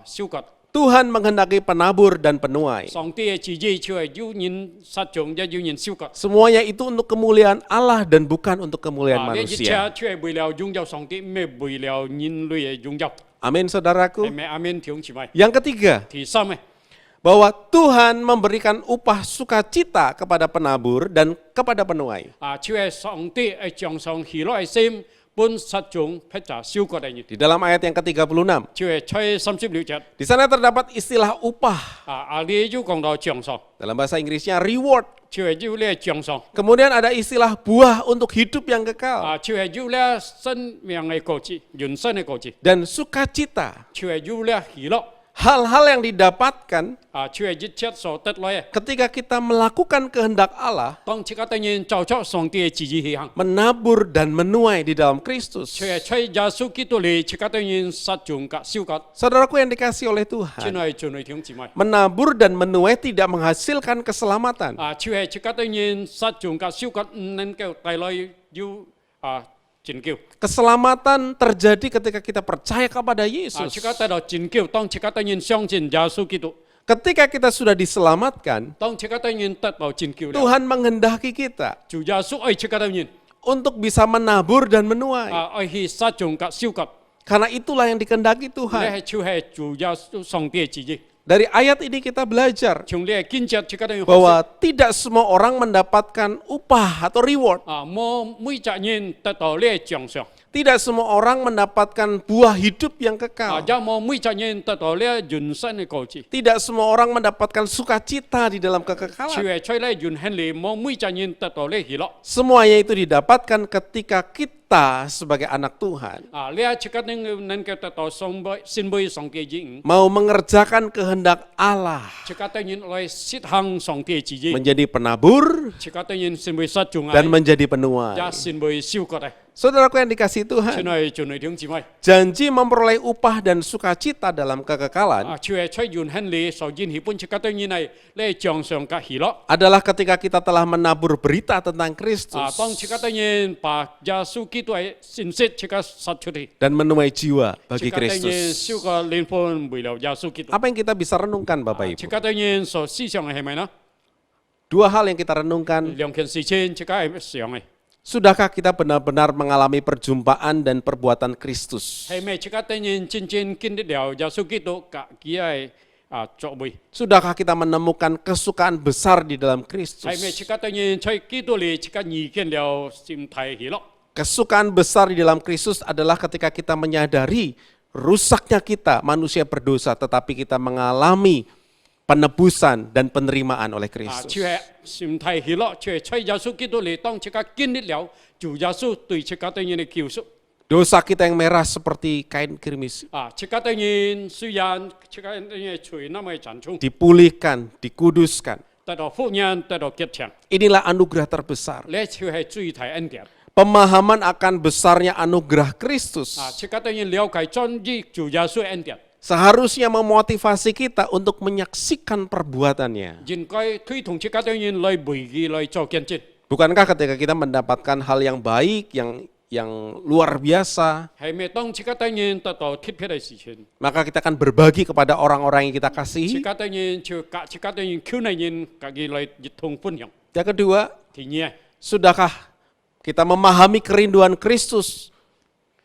收割。 Tuhan menghendaki penabur dan penuai. 上帝嘅旨意就係要人撒種，也要人收割。 Semuanya itu untuk kemuliaan Allah dan bukan untuk kemuliaan 呢一切 manusia. 就係為了榮耀上帝，唔係為了人類嘅榮耀。 Amin saudaraku. 係咪？阿們弟兄姊妹。 Yang ketiga, 第三嘅， bahwa Tuhan memberikan upah sukacita kepada penabur dan kepada penuai. 就係上帝係將上喜樂嘅心本撒種劈雜收割嘅人， Di dalam ayat yang ke-36, 就係在36節。 di sana terdapat istilah upah. 你要講到獎賞， Dalam bahasa Inggrisnya reward. 就係要呢獎賞。 Kemudian ada istilah buah untuk hidup yang kekal. 就係要呢生命嘅果子，人生嘅果子， Dan sukacita. 就係要呢喜樂。 Hal-hal yang didapatkan 就係一切所得來嘅。 ketika kita melakukan kehendak Allah, 當即刻當然照着上帝嘅旨意去行， menabur dan menuai di dalam Kristus. 就係在耶穌基督裏，即刻當然撒種及收割， Saudaraku yang dikasih oleh 真 Tuhan, 係盡力弟兄姊妹。 menabur dan menuai tidak menghasilkan keselamatan. 就係即刻當然撒種及收割唔能夠帶來要拯救。 Keselamatan terjadi ketika kita percaya kepada 即 Yesus. 刻得到拯救，當即刻當然相信耶穌基督， Ketika kita sudah diselamatkan, 當即刻當然得到拯救了。 Tuhan menghendaki kita 主耶穌愛即刻當然 untuk bisa menabur dan menuai. 愛去撒種及收割， Karena itulah yang dikehendaki 呢 Tuhan. 係就係主耶穌上帝嘅旨意。 Dari ayat ini kita belajar 從呢個經節即刻當然學習 bahwa tidak semua orang mendapatkan upah atau reward. 冇每隻人得到呢個獎賞。 Tidak semua orang mendapatkan buah hidup yang kekal. 也冇每隻人得到呢人生嘅果子， Tidak semua orang mendapatkan sukacita di dalam 就 kekekalan. 係在呢人生裏冇每隻人得到呢喜樂。 Semuanya itu didapatkan ketika kita sebagai anak Tuhan 呢一即刻能夠得到先輩上帝嘅旨意， mau mengerjakan kehendak Allah, 即刻當然來實行上帝嘅旨意， menjadi penabur 即刻當然先輩撒種 dan 啊， menjadi 也 penuai. 先輩收割啊， Saudaraku yang dikasihi 親 Tuhan, 愛盡力弟兄姊妹， janji memperoleh upah dan sukacita dalam kekekalan 就係在人生裏所應許本即刻當然係呢獎賞嘅喜樂。 adalah ketika kita telah menabur berita tentang Kristus 當即刻當然把耶穌基督嘅信息即刻撒出嚟， dan menuai jiwa 即 bagi 刻當然 Kristus. 收割靈魂為了耶穌基督。 Apa yang kita bisa renungkan Bapak 即 Ibu? 刻當然所思想嘅係咪呢？ Dua hal yang kita renungkan. 兩件事情即刻係想嘅。Sudahkah kita benar-benar mengalami perjumpaan dan perbuatan Kristus? 係咪即刻當然真正經歷了耶穌基督嘅佢嘅作為？ Sudahkah kita menemukan kesukaan besar di dalam 係咪 Kristus? 即刻當然在基督裏即刻遇見了心態喜樂？ Kesukaan besar di dalam Kristus adalah ketika kita menyadari rusaknya kita, manusia berdosa, tetapi kita mengalami penebusan dan penerimaan oleh 就 Kristus. 係心態喜樂，就係在耶穌基督裏當即刻經歷了主耶穌對即刻當然嘅救贖。 Dosa kita yang merah seperti kain kirmis 即刻當然雖然即刻當然隨那麼殘重， dipulihkan, dikuduskan. 得到福音，得到潔淨， Inilah anugerah terbesar. 呢就係最大恩典。 Pemahaman akan besarnya anugerah Kristus 即刻當然了解專一主耶穌恩典， seharusnya memotivasi kita untuk menyaksikan perbuatannya. 應該推動即刻當然來為義來做見證。 Bukankah ketika kita mendapatkan hal yang baik, yang luar biasa, 係咪當即刻當然得到特別嘅事情？ maka kita akan berbagi kepada orang-orang yang kita 即 kasihi. 刻當然就即刻當然叫人家己來一同分享。 Yang kedua, 第二， sudahkah kita memahami kerinduan Kristus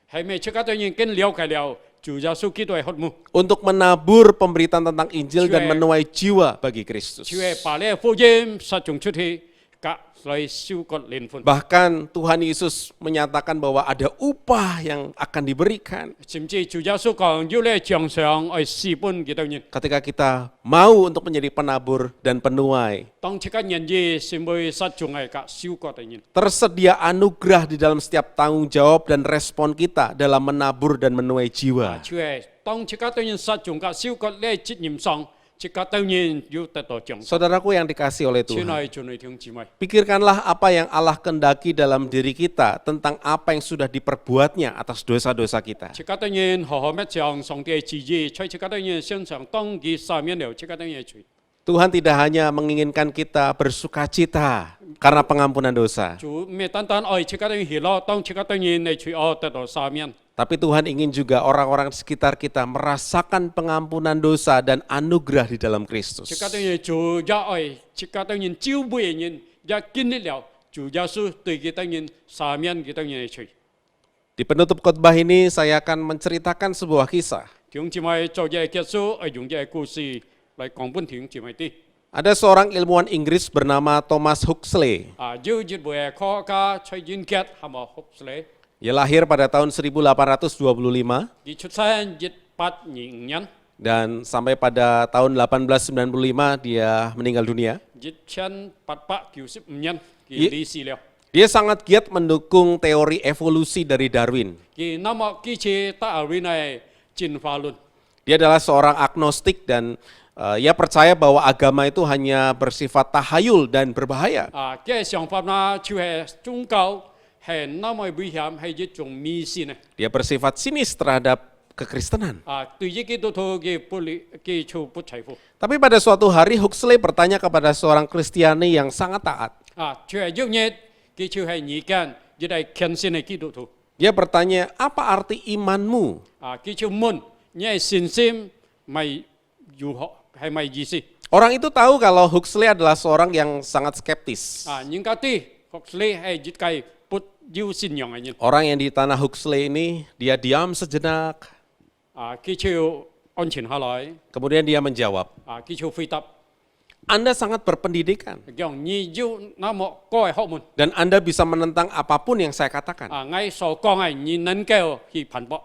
係咪即刻當然更了解了主耶穌基督嘅渴慕？ untuk menabur pemberitaan tentang Injil dan menuai jiwa bagi Kristus? 就係把呢個福音撒種出去，隔來收割靈魂。 Bahkan Tuhan Yesus menyatakan bahwa ada upah yang akan diberikan 甚至主耶穌講要咧獎賞愛私本幾多人。 ketika kita mau untuk menjadi penabur dan penuai. 當即刻人意成為撒種嘅隔收割嘅人。 Tersedia anugerah di dalam setiap tanggung jawab dan respon kita dalam menabur dan menuai jiwa. 就係當即刻當然撒種隔收割呢責任上，即刻當然要得到獎賞。 Saudaraku yang dikasih oleh 親 Tuhan, 愛弟兄姊妹， pikirkanlah apa yang Allah kendaki dalam diri kita tentang apa yang sudah diperbuatnya atas dosa-dosa kita. 即刻當然好好咩將上帝嘅旨意，在即刻當然身上當佢赦免了，即刻當然罪。 Tuhan tidak hanya menginginkan kita bersukacita karena pengampunan dosa, 主唔係單單愛即刻當然喜樂，當即刻當然你罪惡得到赦免。 tapi Tuhan ingin juga orang-orang di sekitar kita merasakan pengampunan dosa dan anugerah di dalam 即 Kristus. 刻當然主也愛，即刻當然招背嘅人也經歷了主耶穌對佢當然赦免佢當然嘅罪。 Di penutup khotbah ini saya akan menceritakan sebuah kisah. 弟兄姊妹做嘅結束，用嘅故事嚟講本弟兄姊妹啲。 Ada seorang ilmuwan Inggris bernama Thomas Huxley. 要熱會科學家崔俊傑係咪學嚟？ Ia lahir pada tahun 1825 佢出生1825年， dan sampai pada tahun 1895 dia meninggal dunia. 1895年佢離世了。 Dia sangat giat mendukung teori evolusi dari Darwin. 佢那麼支持達爾文嘅進化論。 Dia adalah seorang agnostik dan ia percaya bahwa agama itu hanya bersifat tahayul dan berbahaya. 嘅想法呢就係宗教係那麼危險，係一種迷信啊！ Dia bersifat sinis terhadap kekristenan. 對於基督徒嘅不理嘅錯不財富。 Tapi pada suatu hari Huxley bertanya kepada seorang Kristiani yang sangat taat. 就係喐嘢，佢就係而家一係虔誠嘅基督徒。 Dia bertanya, apa arti imanmu? 佢就問你係信心咪如何係咪意思？ Orang itu tahu kalau Huxley adalah seorang yang sangat skeptis. 應該啲學你係一計不要信仰嘅人。 Orang yang di tanah Huxley ini, dia diam sejenak, 佢就安全下來， kemudian dia menjawab, 佢就回答， Anda sangat berpendidikan 講你要那麼高嘅學問， dan Anda bisa menentang apapun yang saya katakan. 我所講嘅你能夠去反駁。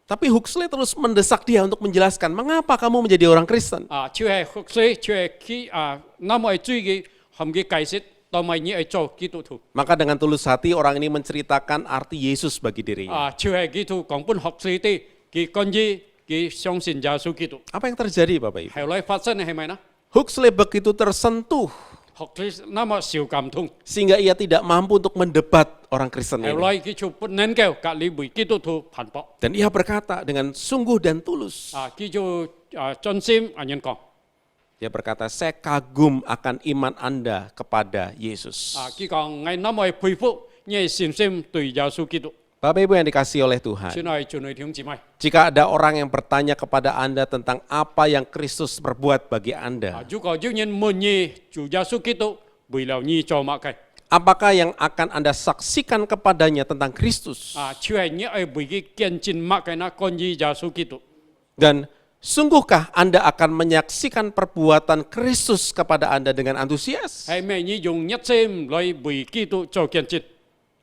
Tapi Huxley terus mendesak dia untuk menjelaskan, mengapa kamu menjadi orang Kristen? 就係學識，就係佢那麼追嘅含嘅解釋，同埋你係做基督徒。 Maka dengan tulus hati orang ini menceritakan arti Yesus bagi dirinya. 就係基督講本學識啲，佢關於佢相信耶穌基督。 Apa yang terjadi Bapak Ibu? 後來發生係咪呢？ Huxley begitu tersentuh 學識那麼受感動， sehingga ia tidak mampu untuk mendebat orang Kristen 後 ini. 來佢就不能夠隔離為基督徒反駁。 Dan ia berkata dengan sungguh dan tulus. 佢就專心人講， Dia berkata, saya kagum akan iman Anda kepada Yesus. 佢講我那麼佩服你嘅信心對耶穌基督。 Bapak Ibu yang dikasihi oleh Tuhan, 親愛弟兄姊妹， jika ada orang yang bertanya kepada Anda tentang apa yang Kristus perbuat bagi Anda, 如果有人問你主耶穌基督為了你做乜嘅？ Apakah yang akan Anda saksikan kepadanya tentang Kristus? 佢係因為為佢見證乜嘅那關於耶穌基督。 Dan sungguhkah Anda akan menyaksikan perbuatan Kristus kepada Anda dengan antusias? 係咪你用一生來為基督做見證？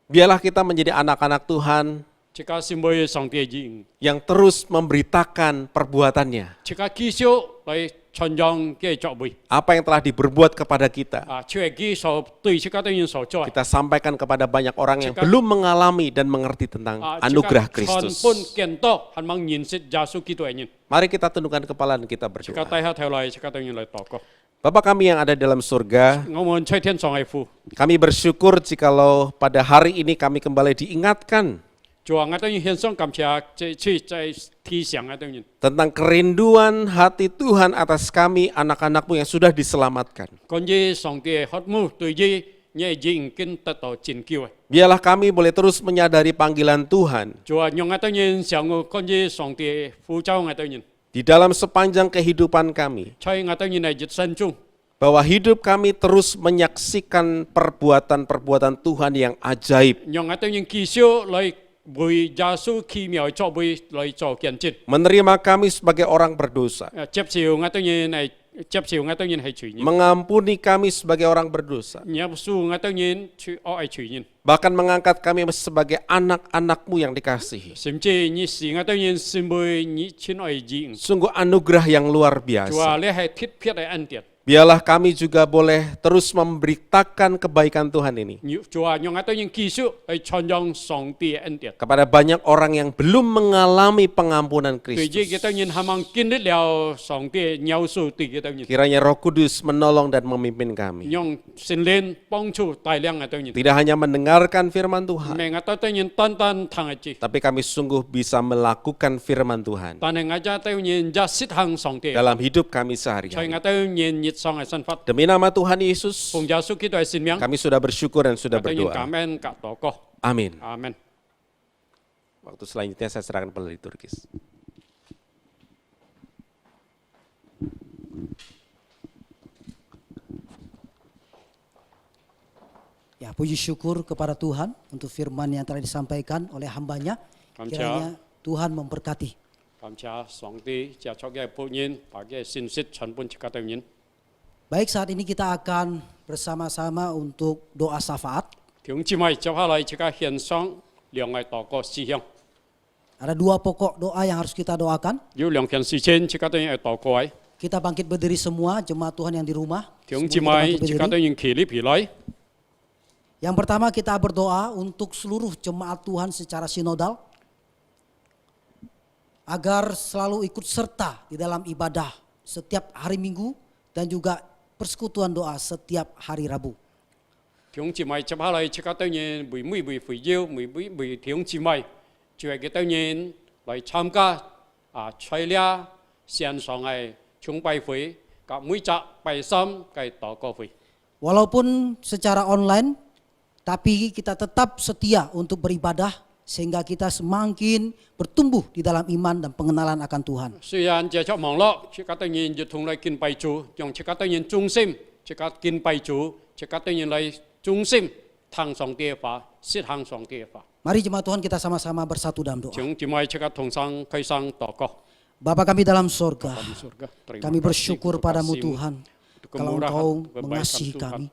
Biarlah kita menjadi anak-anak Tuhan 即個是為上帝而言， yang terus memberitakan perbuatannya. 即個繼續來傳揚嘅作為。 Apa yang telah diperbuat kepada kita. 佢係佢所對即個對人所做。 Kita sampaikan kepada banyak orang yang belum mengalami dan mengerti tentang anugerah Kristus. 傳本見到係冇認識耶穌基督嘅人。 Mari kita tundukkan kepala dan kita 即個 berdoa. 低下頭來，即個對人來禱告。 Bapa kami yang ada dalam surga, 我們在天上嘅父， kami bersyukur jikalau pada hari ini kami kembali diingatkan 主啊，我對人獻上感謝，在提醒我對人。 tentang kerinduan hati Tuhan atas kami anak-anakmu yang sudah diselamatkan. 關於上帝嘅渴慕，對於你已經得到拯救嘅。 Biarlah kami boleh terus menyadari panggilan Tuhan 主啊，讓我對人想我關於上帝呼召我對人， di dalam sepanjang kehidupan kami, 在我對人嘅一生中， bahwa hidup kami terus menyaksikan perbuatan-perbuatan Tuhan yang ajaib, 讓我對人繼續來為耶穌奇妙作為來做見證， menerima kami sebagai orang berdosa, 接受我對人係接受我對人係罪人， mengampuni kami sebagai orang berdosa, 接受我對人去愛罪人， bahkan mengangkat kami sebagai anak-anakmu yang dikasihi. 甚至你是我對人成為你親愛的人。 Sungguh anugerah yang luar 主啊， biasa. 你係鐵撇嘅恩典。 Biarlah kami juga boleh terus memberitakan kebaikan Tuhan ini 主啊，讓我對人繼續去傳揚上帝嘅恩典。 kepada banyak orang yang belum mengalami pengampunan 對於 Kristus. 嘅對人係冇經歷了上帝嘅饒恕，對嘅對人， Kiranya Roh Kudus menolong dan memimpin kami. 讓聖靈幫助帶領嘅對人。 Tidak hanya mendengarkan firman 唔 Tuhan, 係我對人單單聽一句， tapi kami sungguh bisa melakukan firman Tuhan 但係我就對人一實行上帝， dalam hidup kami 在 sehari-hari. 我對人日常嘅生活， Demi nama Tuhan Yesus, 奉耶穌基督嘅聖名， kami sudah bersyukur dan 我 sudah 對人感 berdoa. 恩及禱告， Amin. 阿門。 Waktu selanjutnya saya serahkan pada liturgis. Ya, puji syukur kepada Tuhan untuk firman yang telah disampaikan oleh hambanya. Kiranya Tuhan memberkati. 感謝上帝借出嘅僕人，把嘅信息傳本給對人。 Baik, saat ini kita akan bersama-sama untuk doa syafaat. 弟兄姊妹，接下來即刻獻上兩個禱告事項， Ada dua pokok doa yang harus kita doakan. 有兩件事情即刻對人係禱告嘅。 Kita bangkit berdiri semua, jemaat Tuhan yang di rumah. 弟兄姊 Semua 妹， kita 即 bangkit 刻 berdiri. 對人企立起來。 Yang pertama kita berdoa untuk seluruh jemaat Tuhan secara sinodal. Agar selalu ikut serta di dalam ibadah setiap hari Minggu dan juga persekutuan doa setiap hari Rabu. 弟兄姊妹，接下來即刻對人為每位會友、每弟兄姊妹，就係佢對人來參加除了線上嘅崇拜會，及每集拜三嘅禱告會。 Walaupun secara online, tapi kita tetap setia untuk beribadah sehingga kita semakin bertumbuh di dalam iman dan pengenalan akan Tuhan. 雖然借着網絡，即刻對人一同來敬拜主，用即刻對人忠心，即刻敬拜主，即刻對人來忠心，聽上帝嘅話，實行上帝嘅話。 Mari jemaat Tuhan kita sama-sama bersatu dalam 弟 doa. 兄姊妹，即刻同上開上禱告。 Bapa kami dalam sorga, Di surga, terima kami kasih bersyukur untuk padamu kasih-Mu, Tuhan. untuk Kalau kemurahan, Engkau kebaikan mengasihi Tuhan. kami,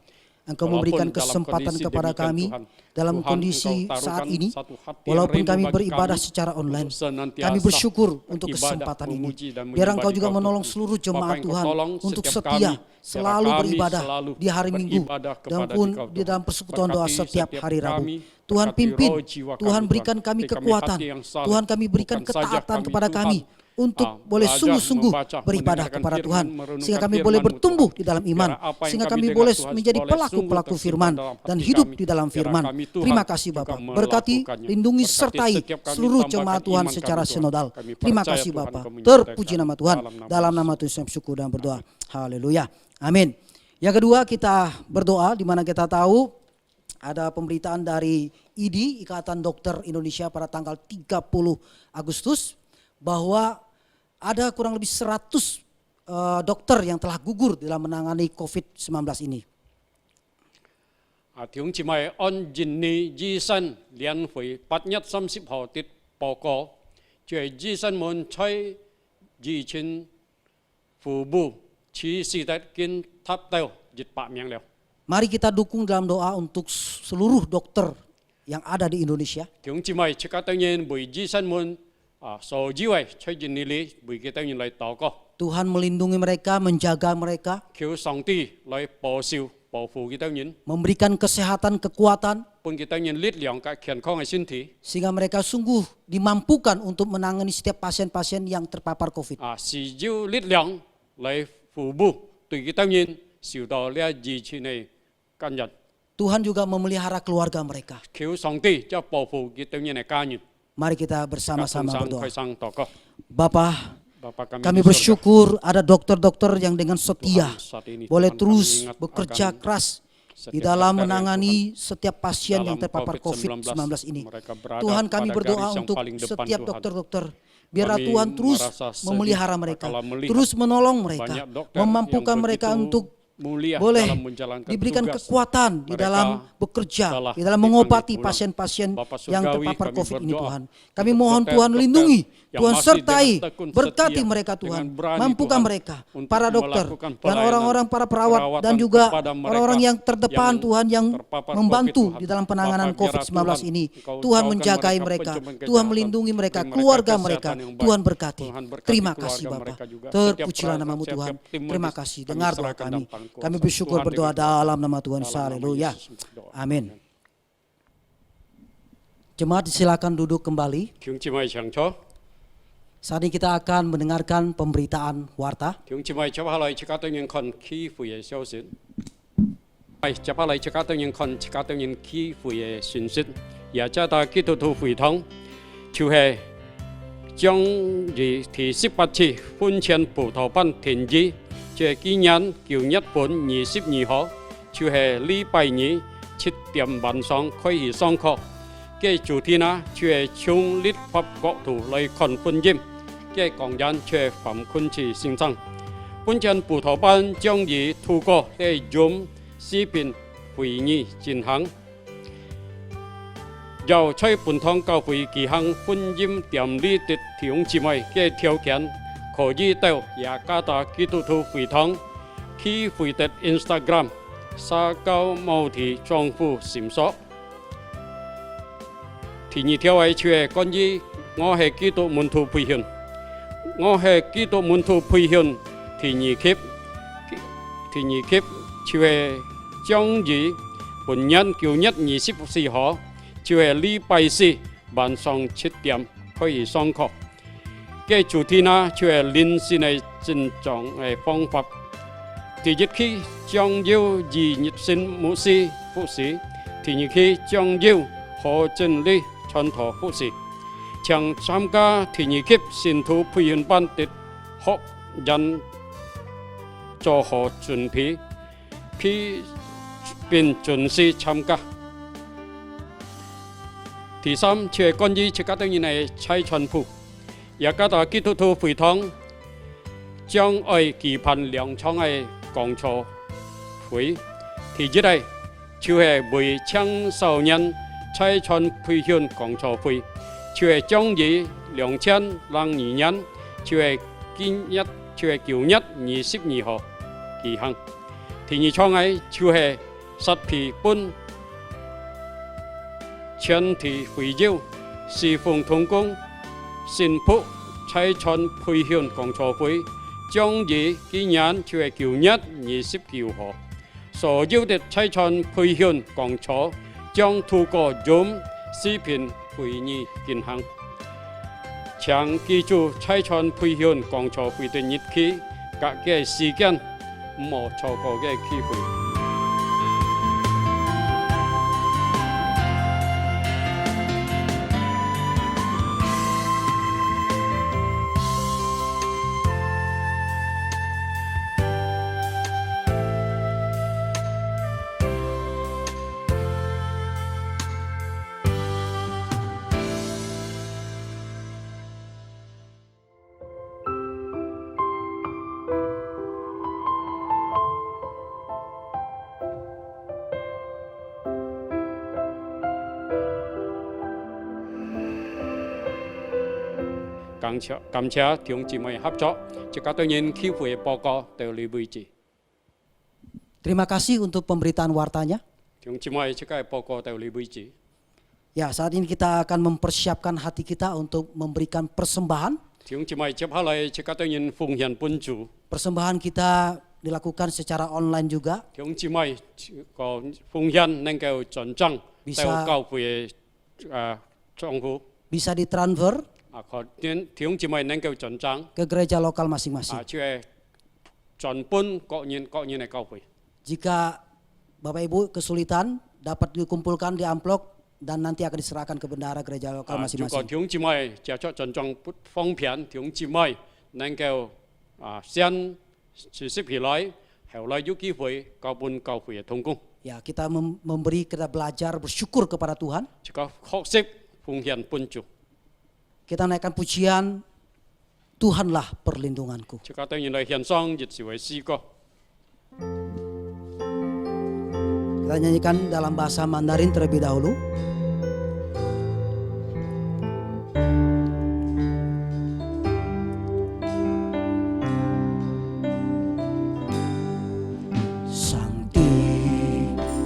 Engkau Walaupun memberikan dalam kesempatan kondisi kepada demikian, kami Tuhan, dalam Tuhan, kondisi Engkau saat taruhkan ini, satu hati yang walaupun rindu kami bagi beribadah kami, secara online, senantiasa kami bersyukur untuk beribadah, kesempatan ini. memuji dan Biar menyembah Engkau juga Engkau, menolong Tuhan. seluruh Bapa, jemaat Engkau Tuhan tolong untuk setiap setia kami, selalu kami beribadah selalu di hari Minggu beribadah dan kepada pun Engkau, di dalam Tuhan. persekutuan doa Berkati setiap setiap hari Rabu. kami, Tuhan berkati pimpin, roh jiwa Tuhan kami, berikan Tuhan. kami Beri kami kekuatan, hati yang saleh. Tuhan kami berikan Bukan saja ketaatan kami, kepada Tuhan, kami untuk boleh belajar, sungguh-sungguh membaca, beribadah mendengarkan kepada firman, Tuhan, merenungkan sehingga kami firman-Mu, boleh bertumbuh Tuhan. di dalam iman, Biar apa yang sehingga kami kami dengar, boleh Tuhan, menjadi boleh pelaku-pelaku sungguh firman tersimpan dalam dan hati hidup kami. di dalam Biar firman. kami, Tuhan, Terima kasih juga Bapak. melakukannya. Berkati, lindungi, Berkati sertai setiap kami, seluruh tambahkan jemaat Tuhan iman secara kami, Tuhan. sinodal. Kami Terima percaya, kasih Tuhan, Bapak. Kau menyertai Terpuji kami. nama Tuhan. Dalam nama Dalam nama Tuhan saya bersyukur dan berdoa. Haleluya. Amin. Yang kedua kita berdoa di mana kita tahu ada pemberitaan dari IDI, Ikatan Dokter Indonesia pada tanggal 30 Agustus bahwa ada kurang lebih 100 dokter yang telah gugur dalam menangani COVID-19 ini. 弟兄姊妹，按印尼醫生聯會8月30號的報告，就係醫生們在2000父母去世的已達到100名了。 Mari kita dukung dalam doa untuk seluruh dokter yang ada di Indonesia. 弟兄姊妹，即刻當然為醫生們所以為在印尼裏為佢當然嚟禱告， Tuhan melindungi mereka, menjaga mereka, 求上帝來保守保護佢當然， memberikan kesehatan, kekuatan, 俾佢當然力量及健康嘅身體， sehingga mereka sungguh dimampukan untuk menangani setiap pasien-pasien yang terpapar COVID. 是有力量嚟服務，對佢當然受到呢疫情嘅感染， Tuhan juga memelihara keluarga mereka. 求上帝就保護佢當然嘅家人。 Mari kita bersama-sama berdoa. 開聲禱告。 Bapa, Bapa kami di surga, bersyukur ada dokter-dokter yang dengan setia Tuhan, saat ini boleh Tuhan, terus kami ingat bekerja akan keras di setiap dalam perkara yang menangani setiap pasien yang dalam terpapar COVID-19 COVID-19 ini. mereka berada Tuhan, kami pada berdoa garis yang untuk paling depan, setiap Tuhan. dokter-dokter. Biarlah Kami Tuhan terus merasa sedih memelihara mereka, kalau melihat terus menolong mereka, banyak dokter memampukan yang mereka begitu untuk mulia boleh dalam menjalankan diberikan tugas. kekuatan di Mereka dalam bekerja, telah di dalam dipanggil mengobati pulang. pasien-pasien Bapa yang surgawi, terpapar kami COVID ini berdoa Tuhan. Kami untuk mohon dokter-dokter Tuhan lindungi, yang Tuhan masih sertai, dengan tekun berkati setia, mereka Tuhan, dengan berani mampukan Tuhan mereka, untuk para dokter melakukan dan pelayanan, orang-orang para perawat dan perawatan juga kepada mereka orang-orang yang terdepan yang Tuhan yang terpapar membantu COVID, di dalam penanganan Bapa, biarlah COVID-19 Tuhan, ini. Engkau Tuhan jauhkan menjagai mereka, mereka, pencobaan Tuhan kejahatan, melindungi mereka, beri mereka keluarga kesehatan mereka, yang baik. Tuhan berkati. Tuhan berkati Terima keluarga kasih Bapa, mereka juga. terpujilah Setiap namamu setiap Tuhan. tim Terima medis kasih, kami dengar doa serahkan kami. dalam tangan kuasa Kami bersyukur Tuhan berdoa dengan dalam nama Tuhan. dalam nama Haleluya. Yesus berdoa. Amin. Jemaat silakan duduk kembali. 弟兄姊妹請坐， Saat ini kita akan mendengarkan pemberitaan warta. 弟兄姊妹接下來即刻當然看機會嘅消息。接下來即刻當然看即刻當然機會嘅信息，也即係基督徒會堂，就係將於第18次婚前葡萄班停止，即係今年9月份22號，就係禮拜二7點晚上開始上課。嘅主題呢，就係從立法角度來看婚姻。嘅講人卻phạm坤池先生，本場葡萄班將以透過嘅 Zoom 視頻會議進行，由在本堂教會舉行婚姻典禮的弟兄姊妹嘅條件，可以到雅加達基督徒會堂去會的 Instagram 社交媒體賬戶尋索。第二條係就係關於我係基督門徒培訓。我係基督門徒培訓第二期就係將於本年9月24號，就係禮拜四晚上7點開始上課。嘅主題呢就係靈性嘅增長嘅方法。第一期將要以熱心牧師服侍，第二期將要何真理傳道服侍。將參加第二期信徒培訓班的學人做好準備，並準時參加。第三，就係關於即刻當然係差傳譜，雅加達基督徒會堂將愛舉辦2場嘅講座會。第一係就係為青少年差傳培訓講座會。就係將於2002年，就係9月22號舉行。第二場係就係實體本全體會友侍奉同工信僕差傳培訓講座會，將於今年就係9月29號。所有的差傳培訓講座將透過 Zoom 視頻會議進行，請記住差傳培訓講座會的日期、各嘅時間，唔好錯過嘅機會。感謝弟兄姊妹合作，即個當然機會報告到你為止。 Terima kasih untuk pemberitaan wartanya. 弟兄姊妹，即個報告到你為止。 Ya, saat ini kita akan mempersiapkan hati kita untuk memberikan persembahan. 弟兄姊妹，接下來即個當然奉獻本主。 Persembahan kita dilakukan secara online juga. 弟兄姊妹，個奉獻能夠進帳到教會帳戶。 Bisa ditransfer 弟兄姊妹能夠進帳 ke gereja lokal masing-masing. 即係轉本各人嘅教會。 Jika Bapak Ibu kesulitan, dapat dikumpulkan di amplop dan nanti akan diserahkan ke bendahara gereja lokal 如果 masing-masing. 弟兄姊妹借出進帳不方便，弟兄姊妹能夠先儲蓄起來，後來有機會交本教會嘅同工。 Ya, kita kita belajar bersyukur kepada Tuhan. 即個學識奉獻本主。 Kita naikkan pujian, Tuhanlah perlindunganku. 即個當然嚟獻上熱時為詩歌。 Kita nyanyikan dalam bahasa Mandarin terlebih dahulu. Sangti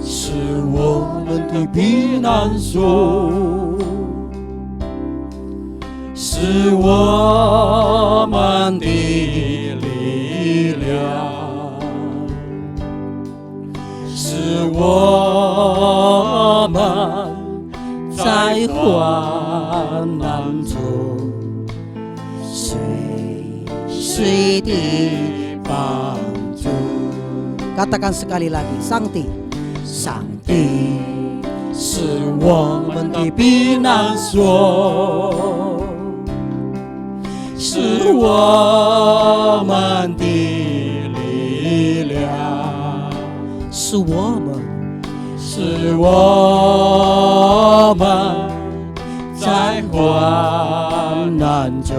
是我们的避难所，是我们的力量。 是我们在患难中随的帮助。 Katakan sekali lagi, Sangti. 上帝是我们的避难所，是我们的力量。 是我们在患难中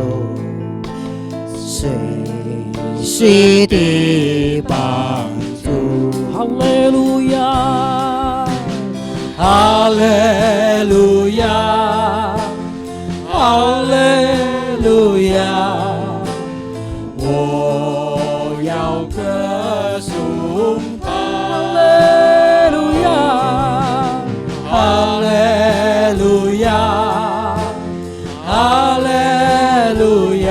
随的帮助。哈利路亚，哈利路亚，哈利路亚，我要歌颂他。 哈利路亚，哈利路亚，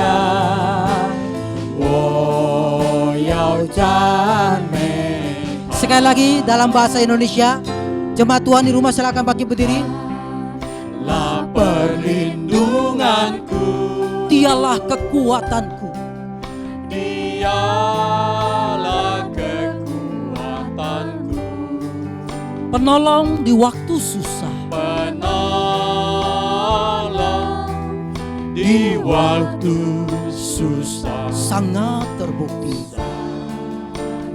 我要赞美。 Sekali lagi dalam bahasa Indonesia, jemaat Tuhan di rumah silakan bangkit berdiri. Lah perlindunganku, Dialah kekuatanku. Dialah kekuatanku, Penolong di waktu susah. penolong di waktu susah. Sangat terbukti.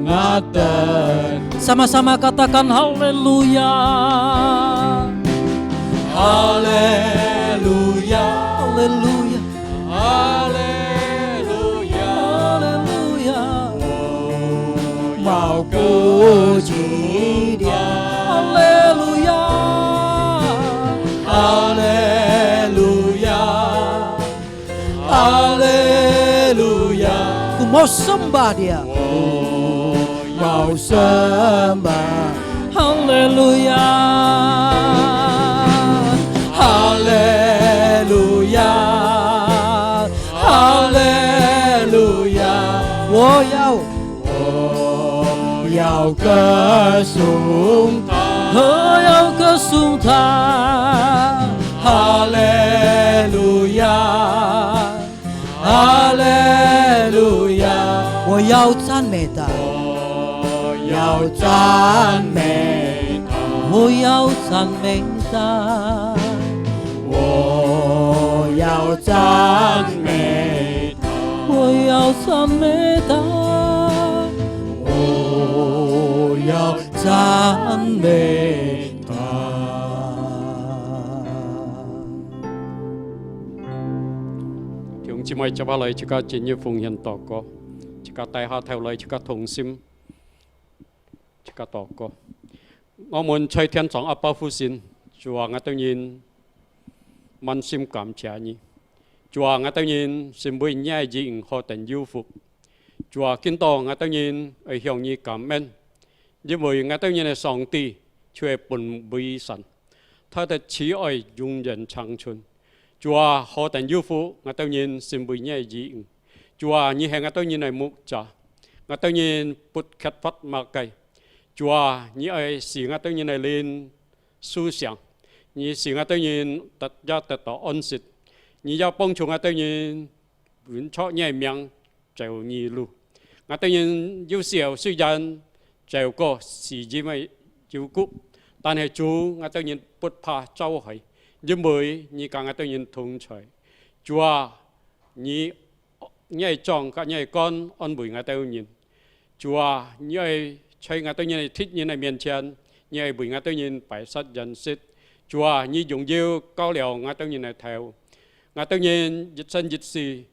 Ngaten, Sama-sama katakan haleluya. haleluya, Haleluya. haleluya, Haleluya. mau puji Dia. Haleluya. Haleluya, haleluya, Ku mau sembah Dia. mau sembah. Haleluya. Haleluya, haleluya, 我要我要歌颂他。我要歌颂他。哈利路亚，哈利路亚，我要赞美他。我要赞美他，我要赞美他。我要赞美他，我要赞美他。我要赞美他。 弟兄姊妹，接下來即刻進入奉獻禱告，即刻低下頭來，即刻同心，即刻禱告。我們在天上阿爸父神，主啊，我當然滿心感謝你。Chúa ngài tao nhìn xin bồi nhai gì họ tận yêu phục. Chúa kiến tỏ ngài tao nhìn ở hiệu như cảm ơn. Như vậy ngài tao nhìn là song ti chúa bổn bồi sẵn. Thà ta chỉ ai dùng nhân长春. Chúa họ tận yêu phục ngài tao nhìn xin bồi nhai gì. Chúa như ngài tao nhìn này mục trả. Ngài tao nhìn bút khát phát mà cây. Chúa như ai xì ngài tao nhìn này lên su sàng. Như xì ngài tao nhìn tật ra tật tỏ ôn xịt. Như giáo bông chung ngài tao nhìn vốn cho nhai miệng trèo nhì lù. Ngài tao nhìn yêu xìu suy dân trèo có xì dì mày yêu cúp.但係主ngài tao nhìn bút phá trao hỏi. Như mới như cả ngài tao nhìn thông trời. Chúa như nhai chồng cả nhai con ôn bùi ngài tao nhìn. Chúa như ai chơi ngài tao nhìn thích như này miền trên. Như ai bùi ngài tao nhìn phải sát dân xích. Chúa như dùng yêu cao liều ngài tao nhìn này theo. Ngài tao nhìn dịch sinh dịch sĩ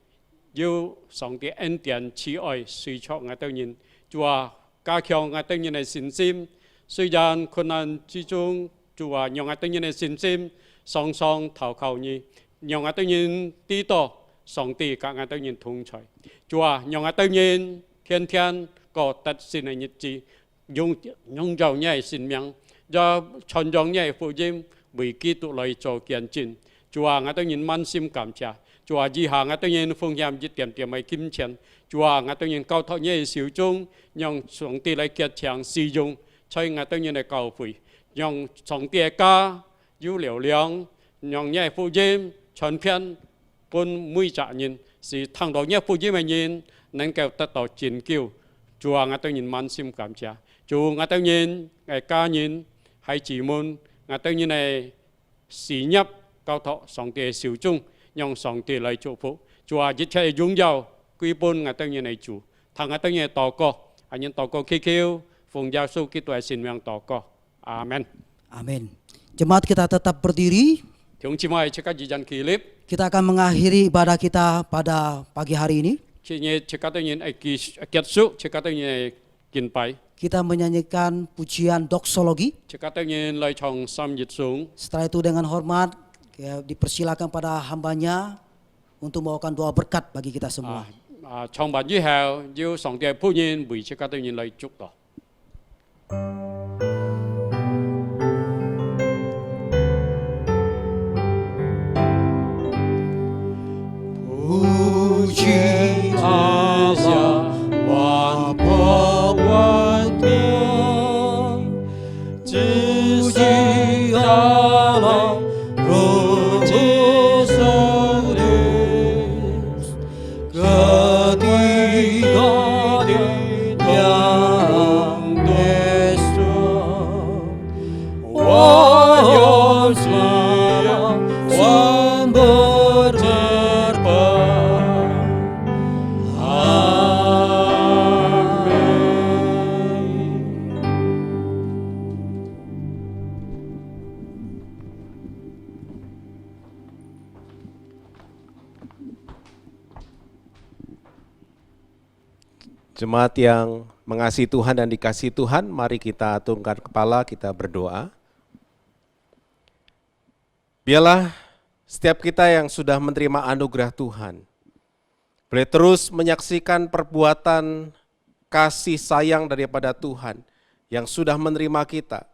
yêu song ti ân tiền chỉ ỏi suy cho ngài tao nhìn. Chúa ca khiong ngài tao nhìn này xin sim. Suy gian困難之中，主啊，讓我哋人嘅信心雙雙投靠你，讓我哋人知道上帝跟我哋人同在。主啊，讓我哋人天天過得勝嘅日子，用着你嘅生命，讓傳揚你嘅福音，為基督來做見證。主啊，我哋人滿心感謝。主啊，以下我哋人奉獻一點點嘅金錢。主啊，我哋人交託你嘅手中，讓上帝來結強使用。在我哋人嘅教會，讓上帝嘅家有流量，讓你福音傳遍本每一人，是聽到你福音嘅人能夠得到拯救。主啊，我哋人滿心感謝。主，我哋人嘅家人、孩子們，我哋人嘅事業交託上帝嘅手中，讓上帝來祝福。主啊，一切榮耀歸本我哋人嚟主，聽我哋人禱告，我哋禱告祈求。奉耶穌基督嘅聖名禱告，阿門。 Amin. Jemaat kita tetap berdiri. 弟兄姊妹，即刻二人起立， Kita akan mengakhiri ibadah kita pada pagi hari ini. 即刻當然係結束，即刻當然係敬拜， Kita menyanyikan pujian doksologi. 即刻當然來唱三熱頌。 Setelah itu dengan hormat dipersilakan pada hambanya untuk membawakan doa berkat bagi kita semua. 唱完之後，要上帝歡迎為即刻當然來祝禱。 Puji Allah Bapa Wati, Puji Allah Roh Kudus, ketiga yang desa, wahai siapa wan berterpa. Jemaat yang mengasihi Tuhan dan dikasihi Tuhan, mari kita tundukkan kepala, kita berdoa. Biarlah setiap kita yang sudah menerima anugerah Tuhan, boleh terus menyaksikan perbuatan kasih sayang daripada Tuhan yang sudah menerima kita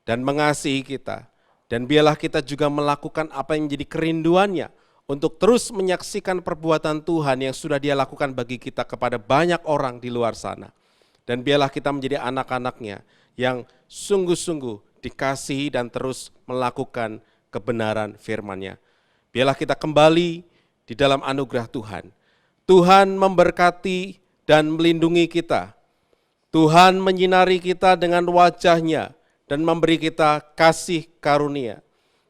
dan mengasihi kita. Dan biarlah kita juga melakukan apa yang menjadi kerinduannya, untuk terus menyaksikan perbuatan Tuhan yang sudah Dia lakukan bagi kita kepada banyak orang di luar sana. Dan biarlah kita menjadi anak-anaknya yang sungguh-sungguh dikasihi dan terus melakukan kebenaran firman-Nya. Biarlah kita kembali di dalam anugerah Tuhan. Tuhan memberkati dan melindungi kita. Tuhan menyinari kita dengan wajah-Nya dan memberi kita kasih karunia.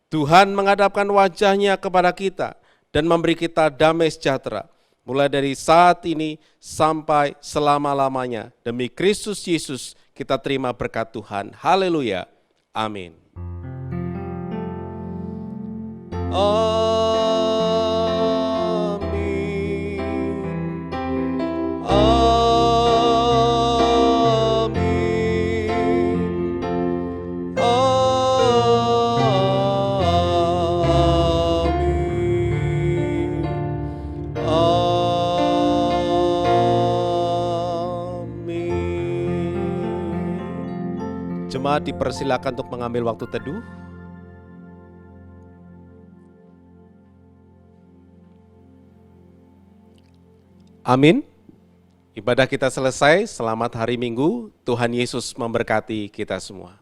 Tuhan menghadapkan wajah-Nya kepada kita dan memberi kita damai sejahtera, mulai dari saat ini sampai selama-lamanya. Demi Kristus Yesus kita terima berkat Tuhan. Haleluya. Amin. Amin. Amin. Jemaat dipersilakan untuk mengambil waktu teduh. Amin. Ibadah kita selesai. Selamat hari Minggu. Tuhan Yesus memberkati kita semua.